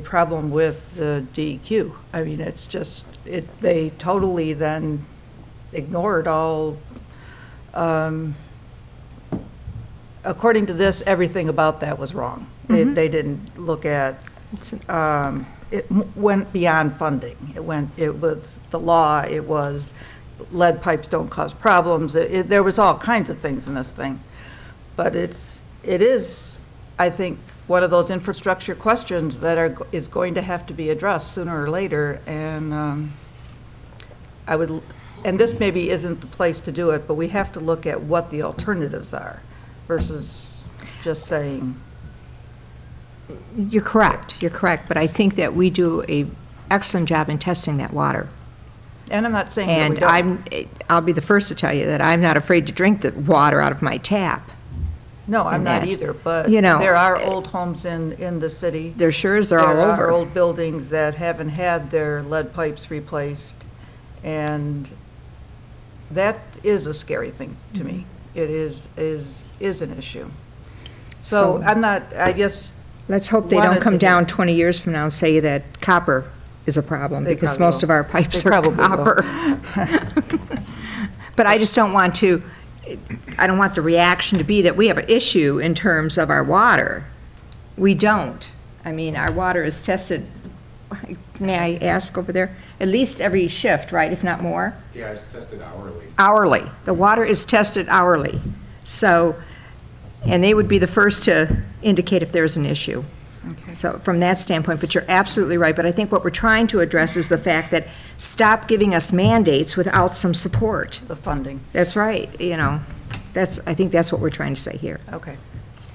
problem with the DEQ. It's just they totally then ignored all, according to this, everything about that was wrong. They didn't look at, it went beyond funding. It was the law, it was lead pipes don't cause problems. There was all kinds of things in this thing. But it is, I think, one of those infrastructure questions that is going to have to be addressed sooner or later. And and this maybe isn't the place to do it, but we have to look at what the alternatives are versus just saying. You're correct, but I think that we do a excellent job in testing that water. And I'm not saying that we don't. And I'll be the first to tell you that I'm not afraid to drink the water out of my tap. No, I'm not either, but there are old homes in the city. There sure is, they're all over. There are old buildings that haven't had their lead pipes replaced, and that is a scary thing to me. It is an issue. So I just. Let's hope they don't come down 20 years from now and say that copper is a problem, because most of our pipes are copper. But I just don't want to, I don't want the reaction to be that we have an issue in terms of our water. We don't. I mean, our water is tested, may I ask over there, at least every shift, right, if not more? Yeah, it's tested hourly. Hourly. The water is tested hourly. So, and they would be the first to indicate if there's an issue. Okay. So from that standpoint, but you're absolutely right. But I think what we're trying to address is the fact that stop giving us mandates without some support. The funding. That's right, I think that's what we're trying to say here. Okay.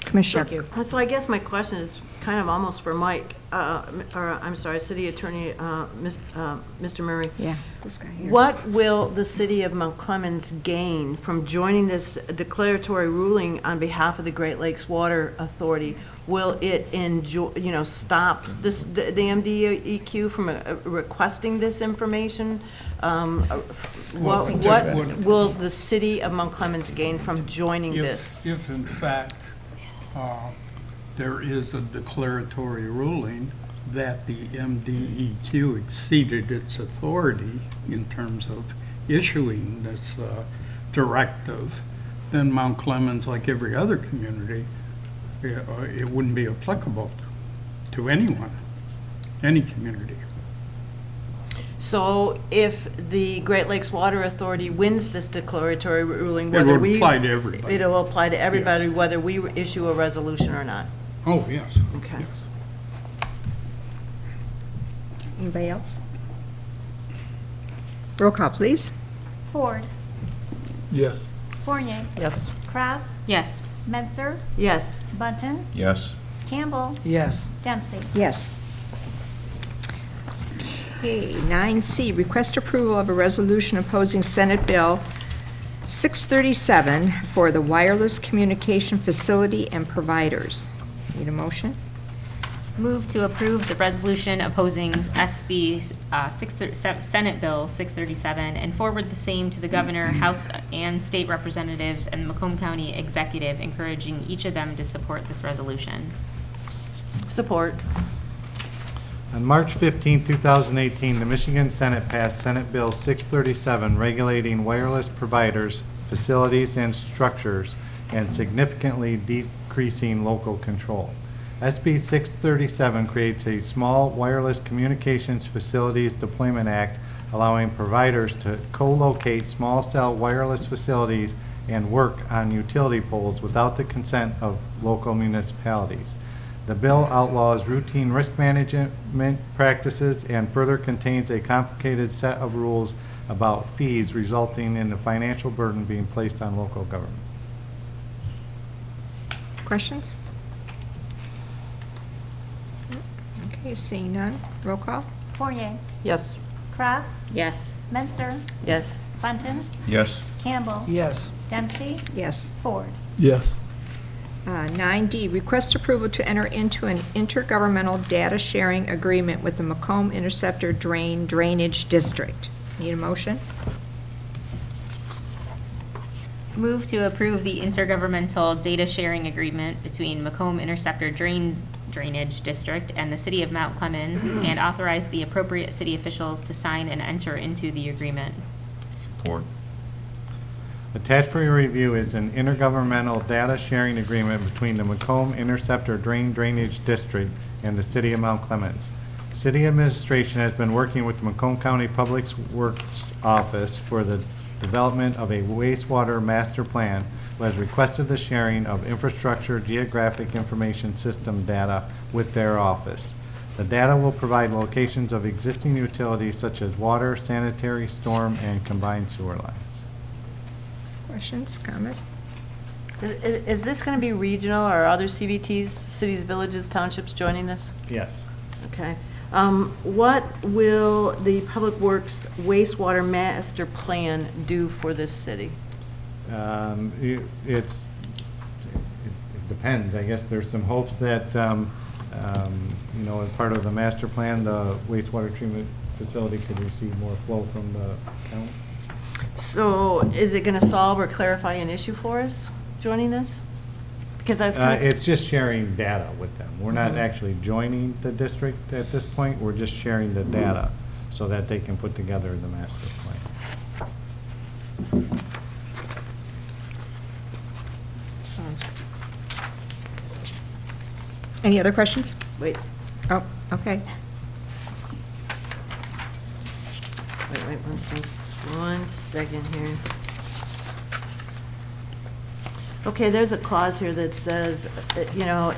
Commissioner. Thank you. So I guess my question is kind of almost for Mike, City Attorney, Mr. Murray. Yeah, this guy here. What will the city of Mount Clemens gain from joining this declaratory ruling on behalf of the Great Lakes Water Authority? Will it stop the MDEQ from requesting this information? What will the city of Mount Clemens gain from joining this? If in fact there is a declaratory ruling that the MDEQ exceeded its authority in terms of issuing this directive, then Mount Clemens, like every other community, it wouldn't be applicable to anyone, any community. So if the Great Lakes Water Authority wins this declaratory ruling, It would apply to everybody. It will apply to everybody, Yes. whether we issue a resolution or not. Oh, yes. Okay. Yes. Anybody else? Roll call, please. Ford. Yes. Fournier. Yes. Crab. Yes. Menser. Yes. Bunton. Yes. Campbell. Yes. Dempsey. Yes. Okay, 9C, request approval of a resolution opposing Senate Bill 637 for the wireless communication facility and providers. Need a motion? Move to approve the resolution opposing Senate Bill 637 and forward the same to the governor, House and state representatives, and the Macomb County Executive, encouraging each of them to support this resolution. Support. On March 15, 2018, the Michigan Senate passed Senate Bill 637, regulating wireless providers, facilities, and structures, and significantly decreasing local control. SB 637 creates a Small Wireless Communications Facilities Deployment Act, allowing providers to co-locate small cell wireless facilities and work on utility poles without the consent of local municipalities. The bill outlaws routine risk management practices and further contains a complicated set of rules about fees, resulting in the financial burden being placed on local government. Questions? Okay, seeing none. Roll call. Fournier. Yes. Crab. Yes. Menser. Yes. Bunton. Yes. Campbell. Yes. Dempsey. Yes. Ford. Yes. 9D, request approval to enter into an intergovernmental data sharing agreement with the Macomb Interceptor Drainage District. Need a motion? Move to approve the intergovernmental data sharing agreement between Macomb Interceptor Drainage District and the City of Mount Clemens, and authorize the appropriate city officials to sign and enter into the agreement. Support. Attached for your review is an intergovernmental data sharing agreement between the Macomb Interceptor Drainage District and the City of Mount Clemens. City administration has been working with the Macomb County Public Works Office for the development of a wastewater master plan, who has requested the sharing of infrastructure geographic information system data with their office. The data will provide locations of existing utilities such as water, sanitary, storm, and combined sewer lines. Questions, comments? Is this going to be regional or other CVTs, cities, villages, townships joining this? Yes. Okay. What will the Public Works wastewater master plan do for this city? It depends. I guess there's some hopes that, you know, as part of the master plan, the wastewater treatment facility could receive more flow from the county. So is it going to solve or clarify an issue for us joining this? Because I was kind of... It's just sharing data with them. We're not actually joining the district at this point. We're just sharing the data so that they can put together the master plan. Sounds good. Any other questions? Wait. Oh, okay. Wait, one second here. Okay, there's a clause here that says, you know,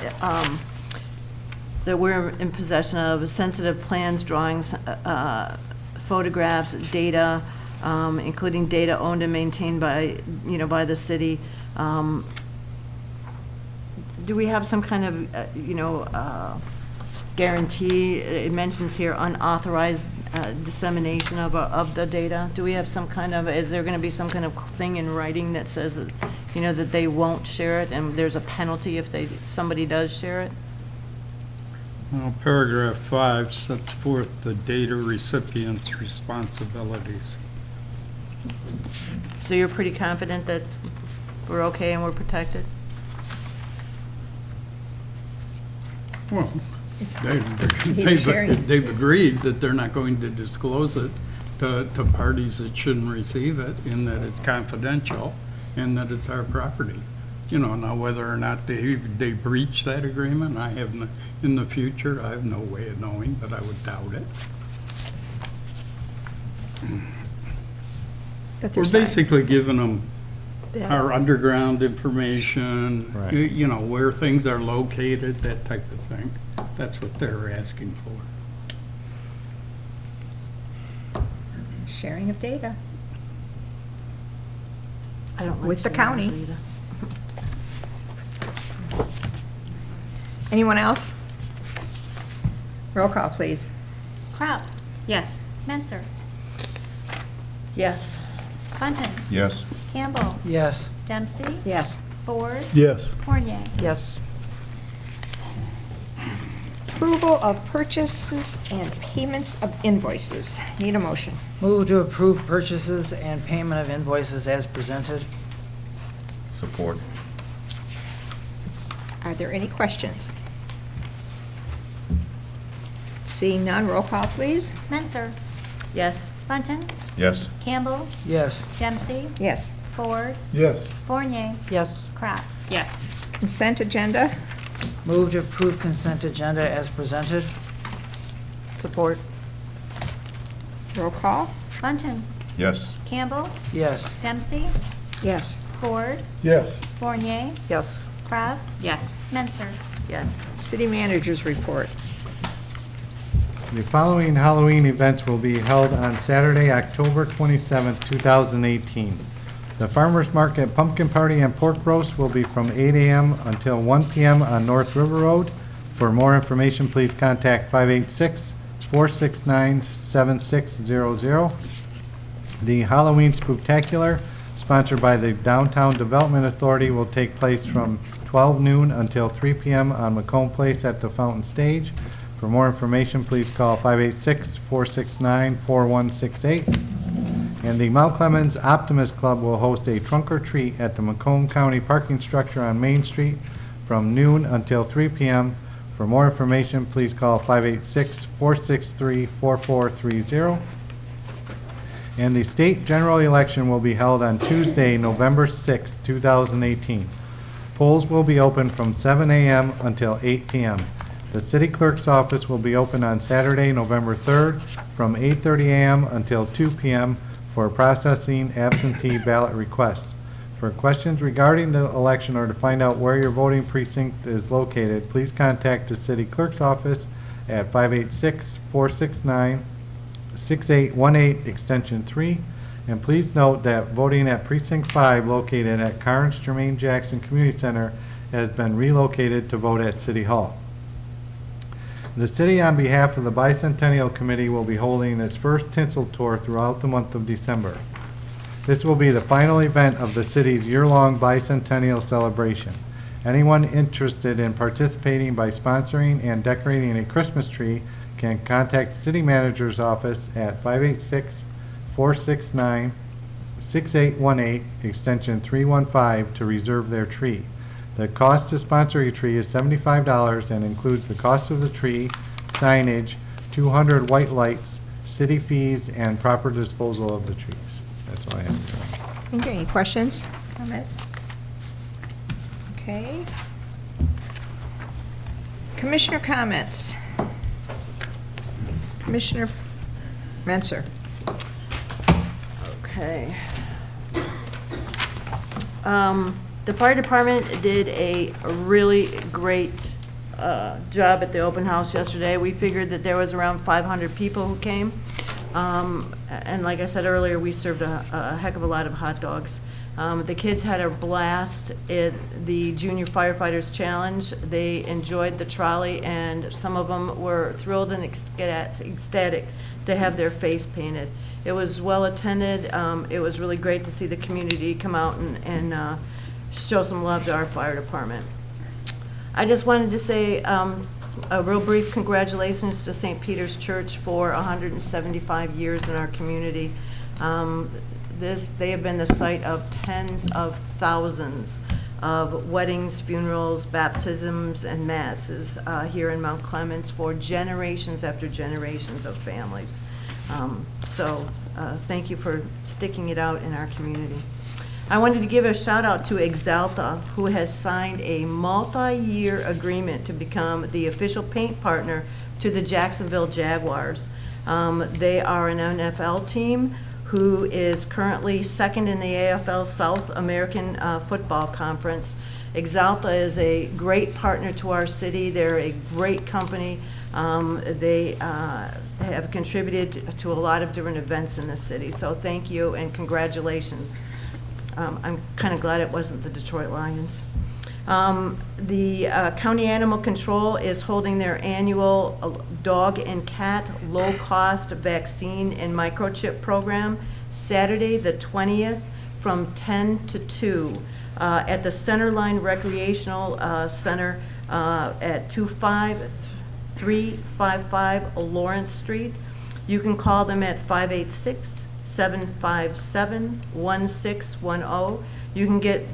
that we're in possession of sensitive plans, drawings, photographs, data, including data owned and maintained by, you know, by the city. Do we have some kind of, you know, guarantee? It mentions here unauthorized dissemination of the data. Do we have some kind of, is there going to be some kind of thing in writing that says that, you know, that they won't share it and there's a penalty if somebody does share it? Well, paragraph 5 sets forth the data recipient's responsibilities. So you're pretty confident that we're okay and we're protected? Well, they've agreed that they're not going to disclose it to parties that shouldn't receive it, in that it's confidential and that it's our property. You know, now whether or not they breach that agreement, I have no, in the future, I have no way of knowing, but I would doubt it. We're basically giving them our underground information, Right. you know, where things are located, that type of thing. That's what they're asking for. Sharing of data I don't like with the sharing county. data. Anyone else? Roll call, please. Crowd. Yes. Menser. Yes. Bunten. Yes. Campbell. Yes. Dempsey. Yes. Ford. Yes. Fournier. Yes. Approval of purchases and payments of invoices. Need a motion. Move to approve purchases and payment of invoices as presented. Support. Are there any questions? Seeing none, roll call, please. Menser. Yes. Bunten. Yes. Campbell. Yes. Dempsey. Yes. Ford. Yes. Fournier. Yes. Crowd. Yes. Consent agenda. Move to approve consent agenda as presented. Support. Roll call. Bunten. Yes. Campbell. Yes. Dempsey. Yes. Ford. Yes. Fournier. Yes. Crowd. Yes. Menser. Yes. City managers report. The following Halloween events will be held on Saturday, October 27th, 2018. The Farmers Market Pumpkin Party and Pork Roast will be from 8 a.m. until 1 p.m. on North River Road. For more information, please contact 586-469-7600. The Halloween Spooktacular, sponsored by the Downtown Development Authority, will take place from 12 noon until 3 p.m. on Macomb Place at the Fountain Stage. For more information, please call 586-469-4168. And the Mount Clemens Optimist Club will host a trunk or treat at the Macomb County parking structure on Main Street from noon until 3 p.m. For For more information, please call 586-463-4430. And the state general election will be held on Tuesday, November 6, 2018. Polls will be open from 7 a.m. until 8 p.m. The city clerk's office will be open on Saturday, November 3rd, from 8:30 a.m. until 2 p.m. for processing absentee ballot requests. For questions regarding the election or to find out where your voting precinct is located, please contact the city clerk's office at 586-469-6818, extension 3. And please note that voting at Precinct 5, located at Carnes Jermaine Jackson Community Center, has been relocated to vote at City Hall. The city, on behalf of the Bicentennial Committee, will be holding its first tinsel tour throughout the month of December. This will be the final event of the city's year-long bicentennial celebration. Anyone interested in participating by sponsoring and decorating a Christmas tree can contact City Manager's office at 586-469-6818, extension 315, to reserve their tree. The cost to sponsor a tree is $75 and includes the cost of the tree, signage, 200 white lights, city fees, and proper disposal of the trees. That's all I have. Okay, any questions, comments? Okay. Commissioner comments. Commissioner Menser. Okay. The fire department did a really great job at the open house yesterday. We figured that there was around 500 people who came. And like I said earlier, we served a heck of a lot of hot dogs. The kids had a blast at the Junior Firefighters Challenge. They enjoyed the trolley, and some of them were thrilled and ecstatic to have their face painted. It was well attended. It was really great to see the community come out and show some love to our fire department. I just wanted to say a real brief congratulations to St. Peter's Church for 175 years in our community. They have been the site of tens of thousands of weddings, funerals, baptisms, and masses here in Mount Clemens for generations after generations of families. So thank you for sticking it out in our community. I wanted to give a shout out to Exalta, who has signed a multi-year agreement to become the official paint partner to the Jacksonville Jaguars. They are an NFL team who is currently second in the AFL South American Football Conference. Exalta is a great partner to our city. They're a great company. They have contributed to a lot of different events in the city. So thank you and congratulations. I'm kind of glad it wasn't the Detroit Lions. The County Animal Control is holding their annual dog and cat low-cost vaccine and microchip program Saturday, the 20th, from 10 to 2 at the Centerline Recreational Center at 25355 Lawrence Street. You can call them at 586-757-1610. You can get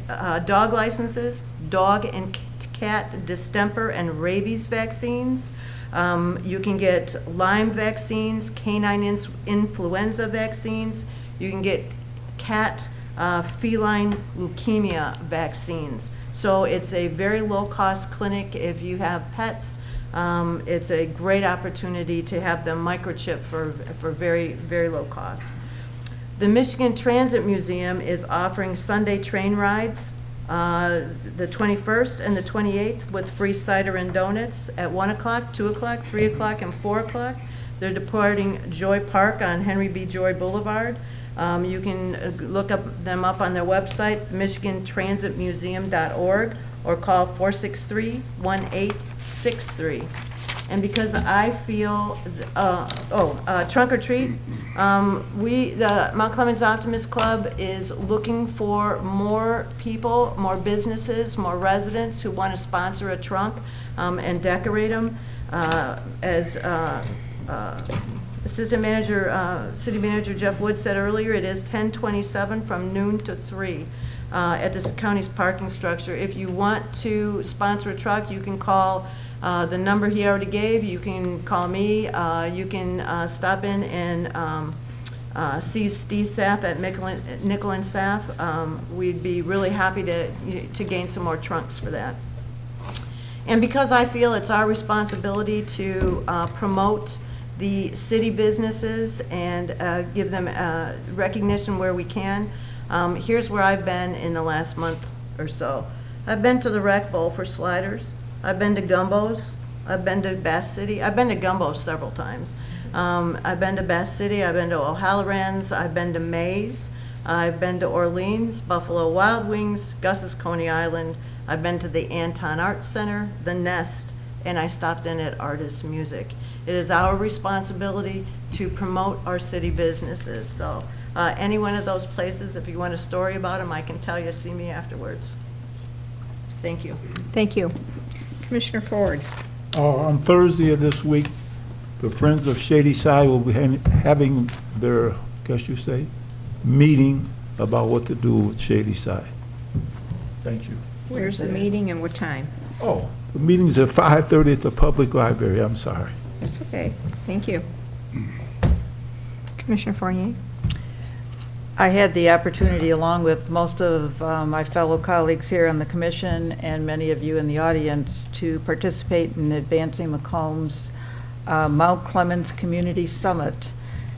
dog licenses, dog and cat distemper and rabies vaccines. You can get Lyme vaccines, canine influenza vaccines. You can get cat feline leukemia vaccines. So it's a very low-cost clinic if you have pets. It's a great opportunity to have them microchipped for very, very low cost. The Michigan Transit Museum is offering Sunday train rides the 21st and the 28th with free cider and donuts at 1 o'clock, 2 o'clock, 3 o'clock, and 4 o'clock. They're departing Joy Park on Henry B. Joy Boulevard. You can look them up on their website, michigantransitmuseum.org, or call 463-1863. And because I feel, trunk or treat, the Mount Clemens Optimist Club is looking for more people, more businesses, more residents who want to sponsor a trunk and decorate them. As Assistant Manager, City Manager Jeff Wood said earlier, it is 10/27 from noon to 3. at the county's parking structure. If you want to sponsor a truck, you can call the number he already gave. You can call me. You can stop in and see Steve Saff at Nickel and Saff. We'd be really happy to gain some more trunks for that. And because I feel it's our responsibility to promote the city businesses and give them recognition where we can, here's where I've been in the last month or so. I've been to the Rec Bowl for sliders. I've been to Gumbo's. I've been to Bass City. I've been to Gumbo's several times. I've been to Bass City. I've been to O'Halloran's. I've been to Mays. I've been to Orleans, Buffalo Wild Wings, Gus's Coney Island. I've been to the Anton Arts Center, the Nest, and I stopped in at Artist Music. It is our responsibility to promote our city businesses. So any one of those places, if you want a story about them, I can tell you, see me afterwards. Thank you. Thank you. Commissioner Ford. On Thursday of this week, the Friends of Shady Side will be having their, guess you say, meeting about what to do with Shady Side. Thank you. Where's the meeting and what time? Oh, the meeting's at 5:30 at the public library. I'm sorry. That's okay. Thank you. Commissioner Fournier. I had the opportunity, along with most of my fellow colleagues here on the commission and many of you in the audience, to participate in Advancing Macomb's Mount Clemens Community Summit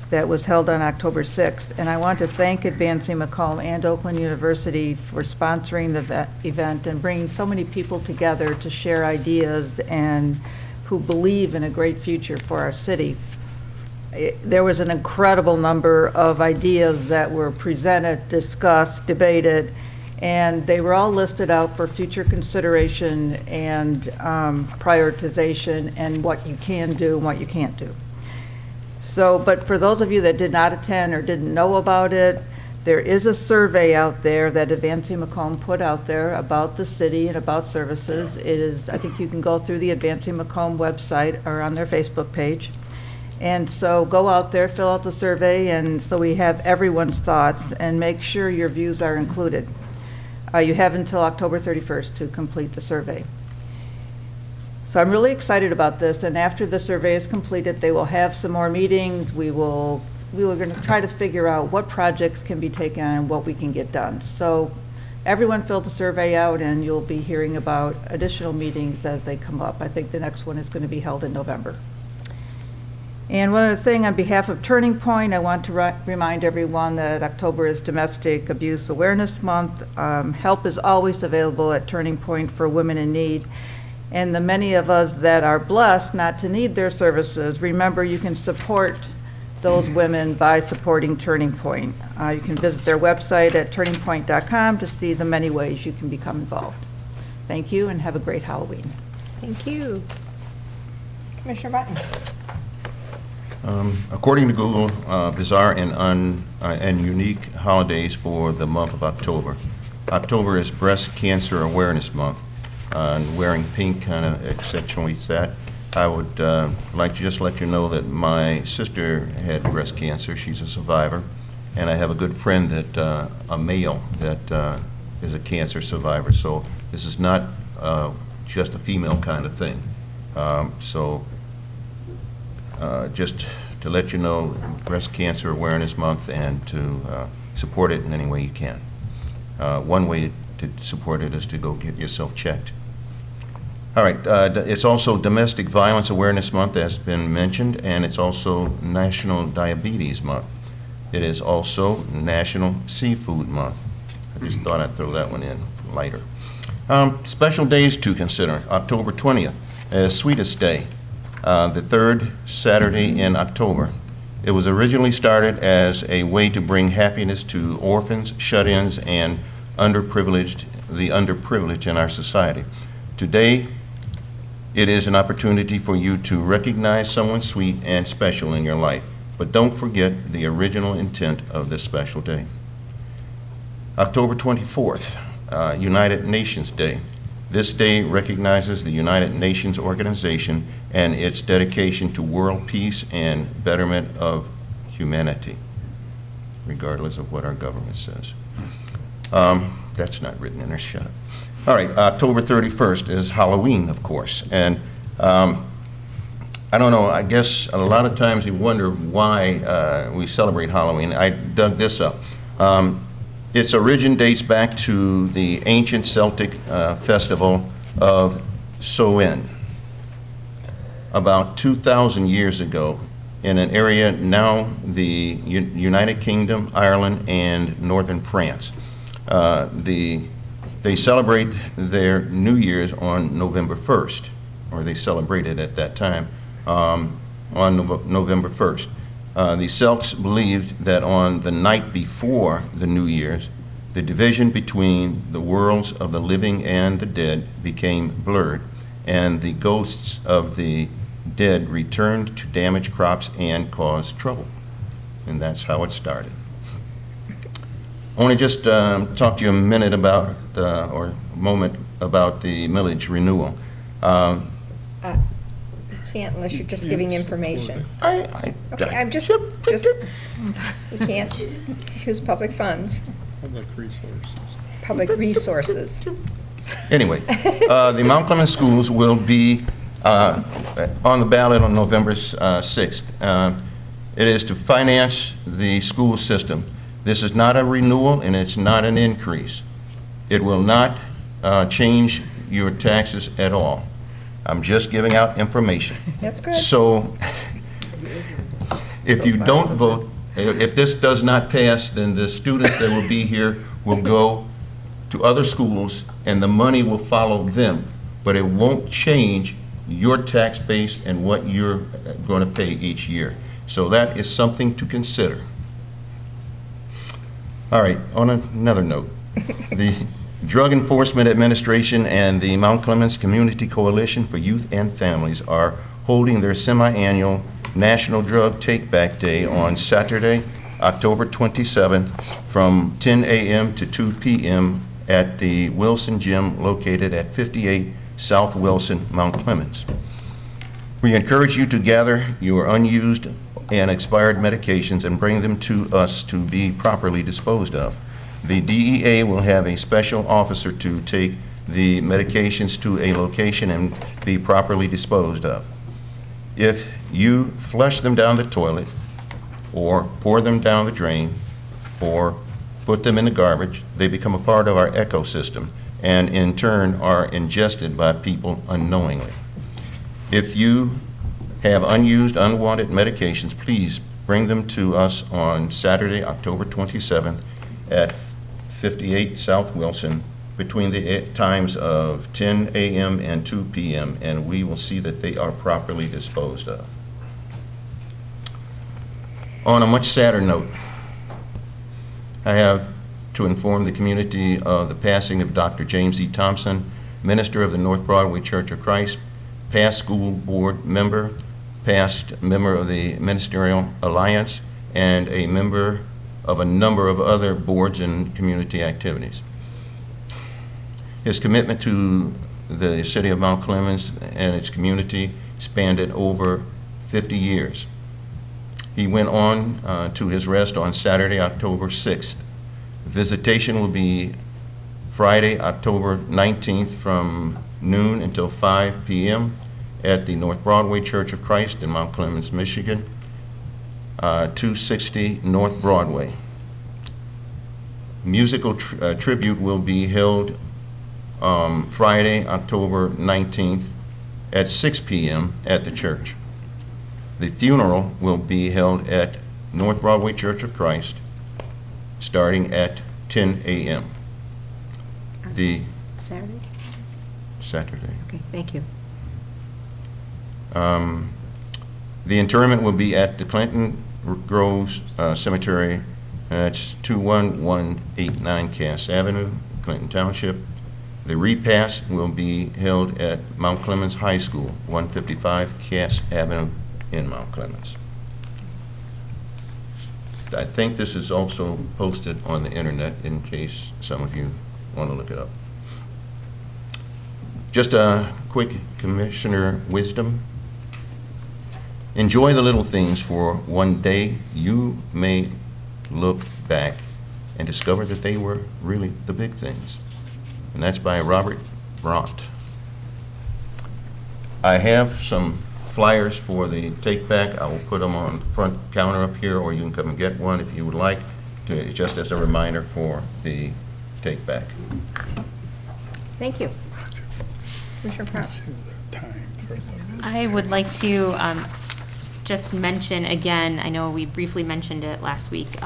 that was held on October 6th. And I want to thank Advancing Macomb and Oakland University for sponsoring the event and bringing so many people together to share ideas and who believe in a great future for our city. There was an incredible number of ideas that were presented, discussed, debated, and they were all listed out for future consideration and prioritization and what you can do and what you can't do. So, but for those of you that did not attend or didn't know about it, there is a survey out there that Advancing Macomb put out there about the city and about services. It is, I think you can go through the Advancing Macomb website or on their Facebook page. And so go out there, fill out the survey, and so we have everyone's thoughts, and make sure your views are included. You have until October 31st to complete the survey. So I'm really excited about this, and after the survey is completed, they will have some more meetings. We were going to try to figure out what projects can be taken on and what we can get done. So everyone fill the survey out, and you'll be hearing about additional meetings as they come up. I think the next one is going to be held in November. And one other thing, on behalf of Turning Point, I want to remind everyone that October is Domestic Abuse Awareness Month. Help is always available at Turning Point for women in need. And the many of us that are blessed not to need their services, remember you can support those women by supporting Turning Point. You can visit their website at turningpoint.com to see the many ways you can become involved. Thank you, and have a great Halloween. Thank you. Commissioner Button. According to Google, bizarre and unique holidays for the month of October. October is Breast Cancer Awareness Month, and wearing pink kind of accentuates that. I would like to just let you know that my sister had breast cancer. She's a survivor, and I have a good friend that a male that is a cancer survivor. So this is not just a female kind of thing. Just to let you know, Breast Cancer Awareness Month, and to support it in any way you can. One way to support it is to go get yourself checked. All right, it's also Domestic Violence Awareness Month, as has been mentioned, and it's also National Diabetes Month. It is also National Seafood Month. I just thought I'd throw that one in lighter. Special days to consider. October 20th, Sweetest Day. The third Saturday in October. It was originally started as a way to bring happiness to orphans, shut-ins, and the underprivileged in our society. Today, it is an opportunity for you to recognize someone sweet and special in your life, but don't forget the original intent of this special day. October 24th, United Nations Day. This day recognizes the United Nations organization and its dedication to world peace and betterment of humanity, regardless of what our government says. That's not written in there, shut up. All right, October 31st is Halloween, of course, and I don't know, I guess a lot of times you wonder why we celebrate Halloween. I dug this up. Its origin dates back to the ancient Celtic festival of Samhain, about 2,000 years ago, in an area now the United Kingdom, Ireland, and northern France. They celebrate their New Year's on November 1st, or they celebrated at that time on November 1st. The Celts believed that on the night before the New Year's, the division between the worlds of the living and the dead became blurred, and the ghosts of the dead returned to damage crops and cause trouble. And that's how it started. I want to just talk to you a minute about, or a moment about the millage renewal. Can't unless you're just giving information. Okay, I'm just, we can't use public funds. Public resources. Public resources. Anyway, the Mount Clemens schools will be on the ballot on November 6th. It is to finance the school system. This is not a renewal and it's not an increase. It will not change your taxes at all. I'm just giving out information. That's good. So if you don't vote, if this does not pass, then the students that will be here will go to other schools and the money will follow them, but it won't change your tax base and what you're going to pay each year. So that is something to consider. All right, on another note, the Drug Enforcement Administration and the Mount Clemens Community Coalition for Youth and Families are holding their semi-annual National Drug Take-Back Day on Saturday, October 27th from 10 a.m. to 2 p.m. at the Wilson Gym located at 58 South Wilson, Mount Clemens. We encourage you to gather your unused and expired medications and bring them to us to be properly disposed of. The DEA will have a special officer to take the medications to a location and be properly disposed of. If you flush them down the toilet, or pour them down the drain, or put them in the garbage, they become a part of our ecosystem and in turn are ingested by people unknowingly. If you have unused, unwanted medications, please bring them to us on Saturday, October 27th at 58 South Wilson between the times of 10 a.m. and 2 p.m., and we will see that they are properly disposed of. On a much sadder note, I have to inform the community of the passing of Dr. James E. Thompson, minister of the North Broadway Church of Christ, past school board member, past member of the Ministerial Alliance, and a member of a number of other boards and community activities. His commitment to the city of Mount Clemens and its community spanned over 50 years. He went on to his rest on Saturday, October 6th. Visitation will be Friday, October 19th from noon until 5 p.m. at the North Broadway Church of Christ in Mount Clemens, Michigan, 260 North Broadway. Musical tribute will be held Friday, October 19th at 6 p.m. at the church. The funeral will be held at North Broadway Church of Christ starting at 10 a.m. Saturday? Saturday. Okay, thank you. The interment will be at the Clinton Groves Cemetery. That's 21189 Cass Avenue, Clinton Township. The repast will be held at Mount Clemens High School, 155 Cass Avenue in Mount Clemens. I think this is also posted on the internet in case some of you want to look it up. Just a quick commissioner wisdom. Enjoy the little things, for one day you may look back and discover that they were really the big things. And that's by Robert Brandt. I have some flyers for the take back. I will put them on the front counter up here, or you can come and get one if you would like, just as a reminder for the take back. Thank you. Commissioner Kraus. I would like to just mention again, I know we briefly mentioned it last week,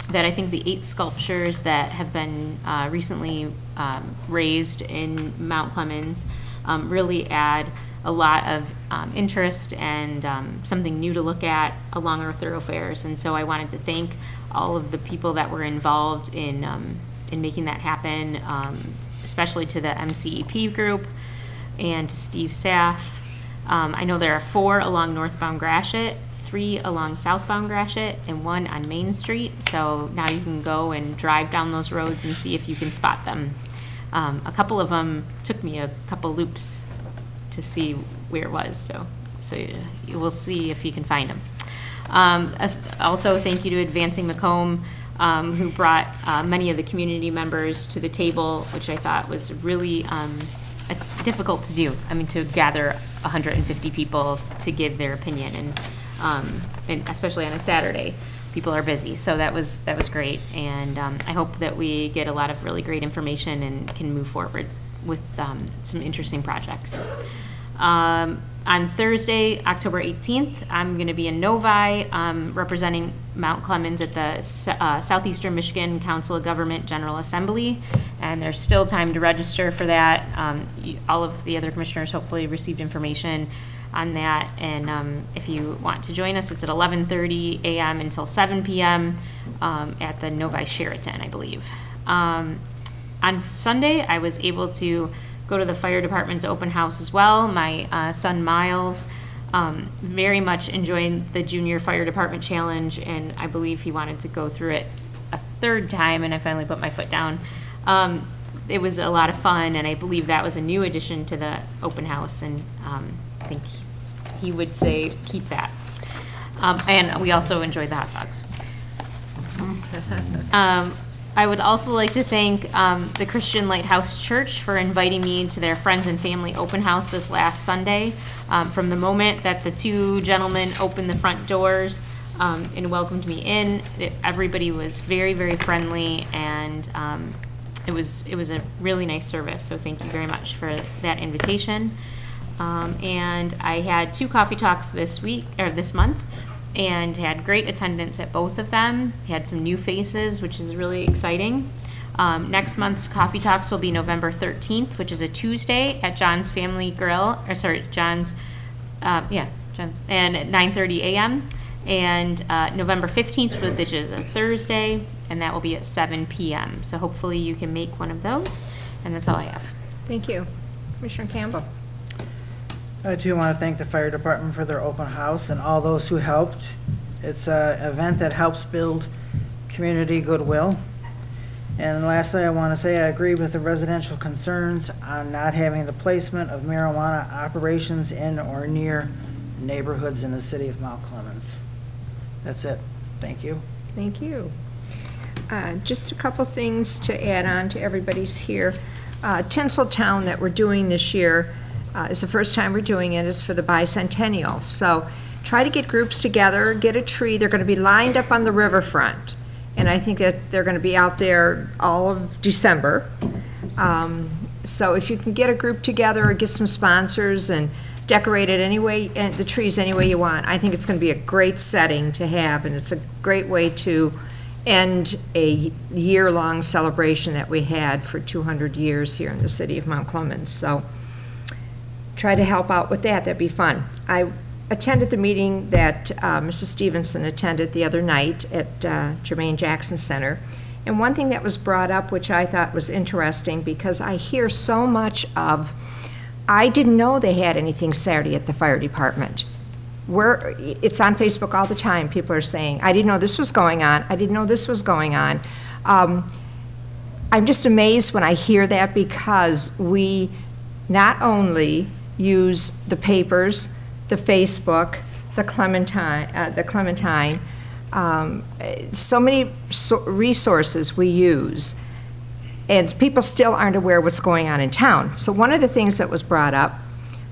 that I think the 8 sculptures that have been recently raised in Mount Clemens really add a lot of interest and something new to look at along our thoroughfares. And so I wanted to thank all of the people that were involved in making that happen, especially to the MCEP group and to Steve Saff. I know there are 4 along northbound Gratiot, 3 along southbound Gratiot, and 1 on Main Street. So now you can go and drive down those roads and see if you can spot them. A couple of them took me a couple loops to see where it was, so you will see if you can find them. Also, thank you to Advancing Macomb, who brought many of the community members to the table, which I thought was really, it's difficult to do. I mean, to gather 150 people to give their opinion, and especially on a Saturday, people are busy. So that was great, and I hope that we get a lot of really great information and can move forward with some interesting projects. On Thursday, October 18th, I'm going to be in Novi representing Mount Clemens at the Southeastern Michigan Council of Government General Assembly, and there's still time to register for that. All of the other commissioners hopefully received information on that, and if you want to join us, it's at 11:30 a.m. until 7 p.m. At the Novi Sheraton, I believe. On Sunday, I was able to go to the fire department's open house as well. My son Miles very much enjoyed the Junior Fire Department Challenge, and I believe he wanted to go through it a 3rd time, and I finally put my foot down. It was a lot of fun, and I believe that was a new addition to the open house, and I think he would say keep that. And we also enjoyed the hot dogs. I would also like to thank the Christian Lighthouse Church for inviting me to their Friends and Family Open House this last Sunday. From the moment that the 2 gentlemen opened the front doors and welcomed me in, everybody was very, very friendly, and it was a really nice service. So thank you very much for that invitation. And I had 2 coffee talks this month, and had great attendance at both of them. Had some new faces, which is really exciting. Next month's coffee talks will be November 13th, which is a Tuesday at John's Family Grill, and at 9:30 a.m. And November 15th, which is a Thursday, and that will be at 7 p.m. So hopefully you can make one of those, and that's all I have. Thank you. Commissioner Campbell. I too want to thank the fire department for their open house and all those who helped. It's an event that helps build community goodwill. And lastly, I want to say I agree with the residential concerns on not having the placement of marijuana operations in or near neighborhoods in the city of Mount Clemens. That's it. Thank you. Thank you. Just a couple things to add on to everybody's here. Tinseltown that we're doing this year is the first time we're doing it. It's for the bicentennial. So try to get groups together, get a tree. They're going to be lined up on the riverfront. And I think that they're going to be out there all of December. So if you can get a group together or get some sponsors and decorate it anyway, and the trees any way you want, I think it's going to be a great setting to have, and it's a great way to end a year-long celebration that we had for 200 years here in the city of Mount Clemens. So try to help out with that. That'd be fun. I attended the meeting that Mrs. Stevenson attended the other night at Jermaine Jackson Center. And one thing that was brought up, which I thought was interesting, because I hear so much of, I didn't know they had anything Saturday at the fire department. It's on Facebook all the time. People are saying, I didn't know this was going on. I didn't know this was going on. I'm just amazed when I hear that, because we not only use the papers, the Facebook, the Clementine, so many resources we use, and people still aren't aware of what's going on in town. So one of the things that was brought up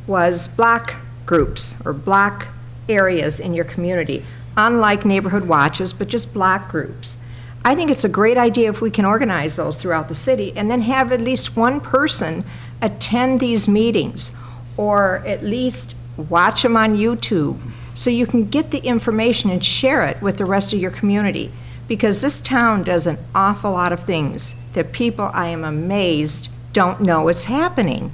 was block groups or block areas in your community, unlike neighborhood watches, but just block groups. I think it's a great idea if we can organize those throughout the city and then have at least one person attend these meetings, or at least watch them on YouTube, so you can get the information and share it with the rest of your community. Because this town does an awful lot of things that people, I am amazed, don't know it's happening.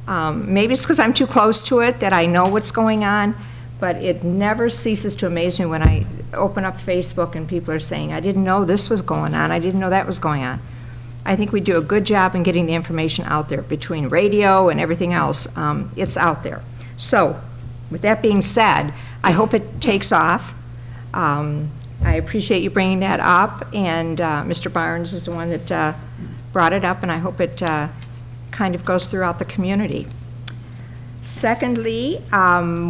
Maybe it's because I'm too close to it that I know what's going on, but it never ceases to amaze me when I open up Facebook and people are saying, I didn't know this was going on, I didn't know that was going on. I think we do a good job in getting the information out there. Between radio and everything else, it's out there. So, with that being said, I hope it takes off. I appreciate you bringing that up, and Mr. Barnes is the one that brought it up, and I hope it kind of goes throughout the community. Secondly,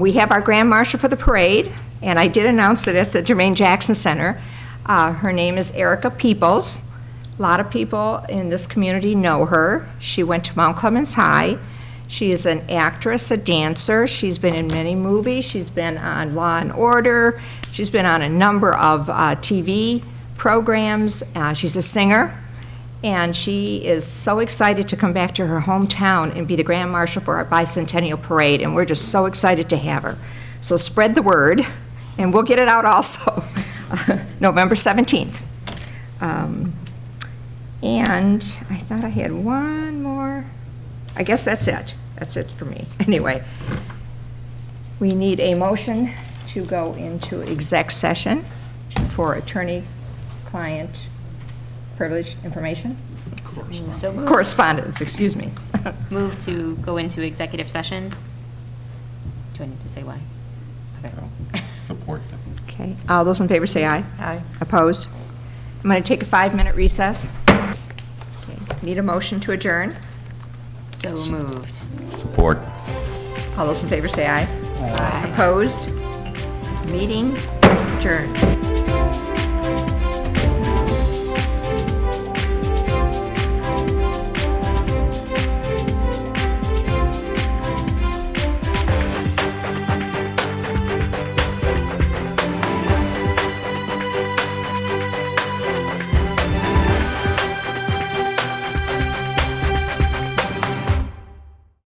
we have our Grand Marshal for the parade, and I did announce it at the Jermaine Jackson Center. Her name is Erica Peoples. A lot of people in this community know her. She went to Mount Clemens High. She is an actress, a dancer. She's been in many movies. She's been on Law and Order. She's been on a number of TV programs. She's a singer. And she is so excited to come back to her hometown and be the Grand Marshal for our bicentennial parade. And we're just so excited to have her. So spread the word, and we'll get it out also. November 17th. And I thought I had one more. I guess that's it. That's it for me. Anyway, we need a motion to go into exec session for attorney-client privileged information. So moved. Correspondence, excuse me. Move to go into executive session. Do I need to say why? Okay. Support. Okay. All those in favor say aye. Aye. Opposed? I'm going to take a 5-minute recess. Okay. Need a motion to adjourn. So moved. Support. All those in favor say aye. Aye. Opposed? Meeting adjourned.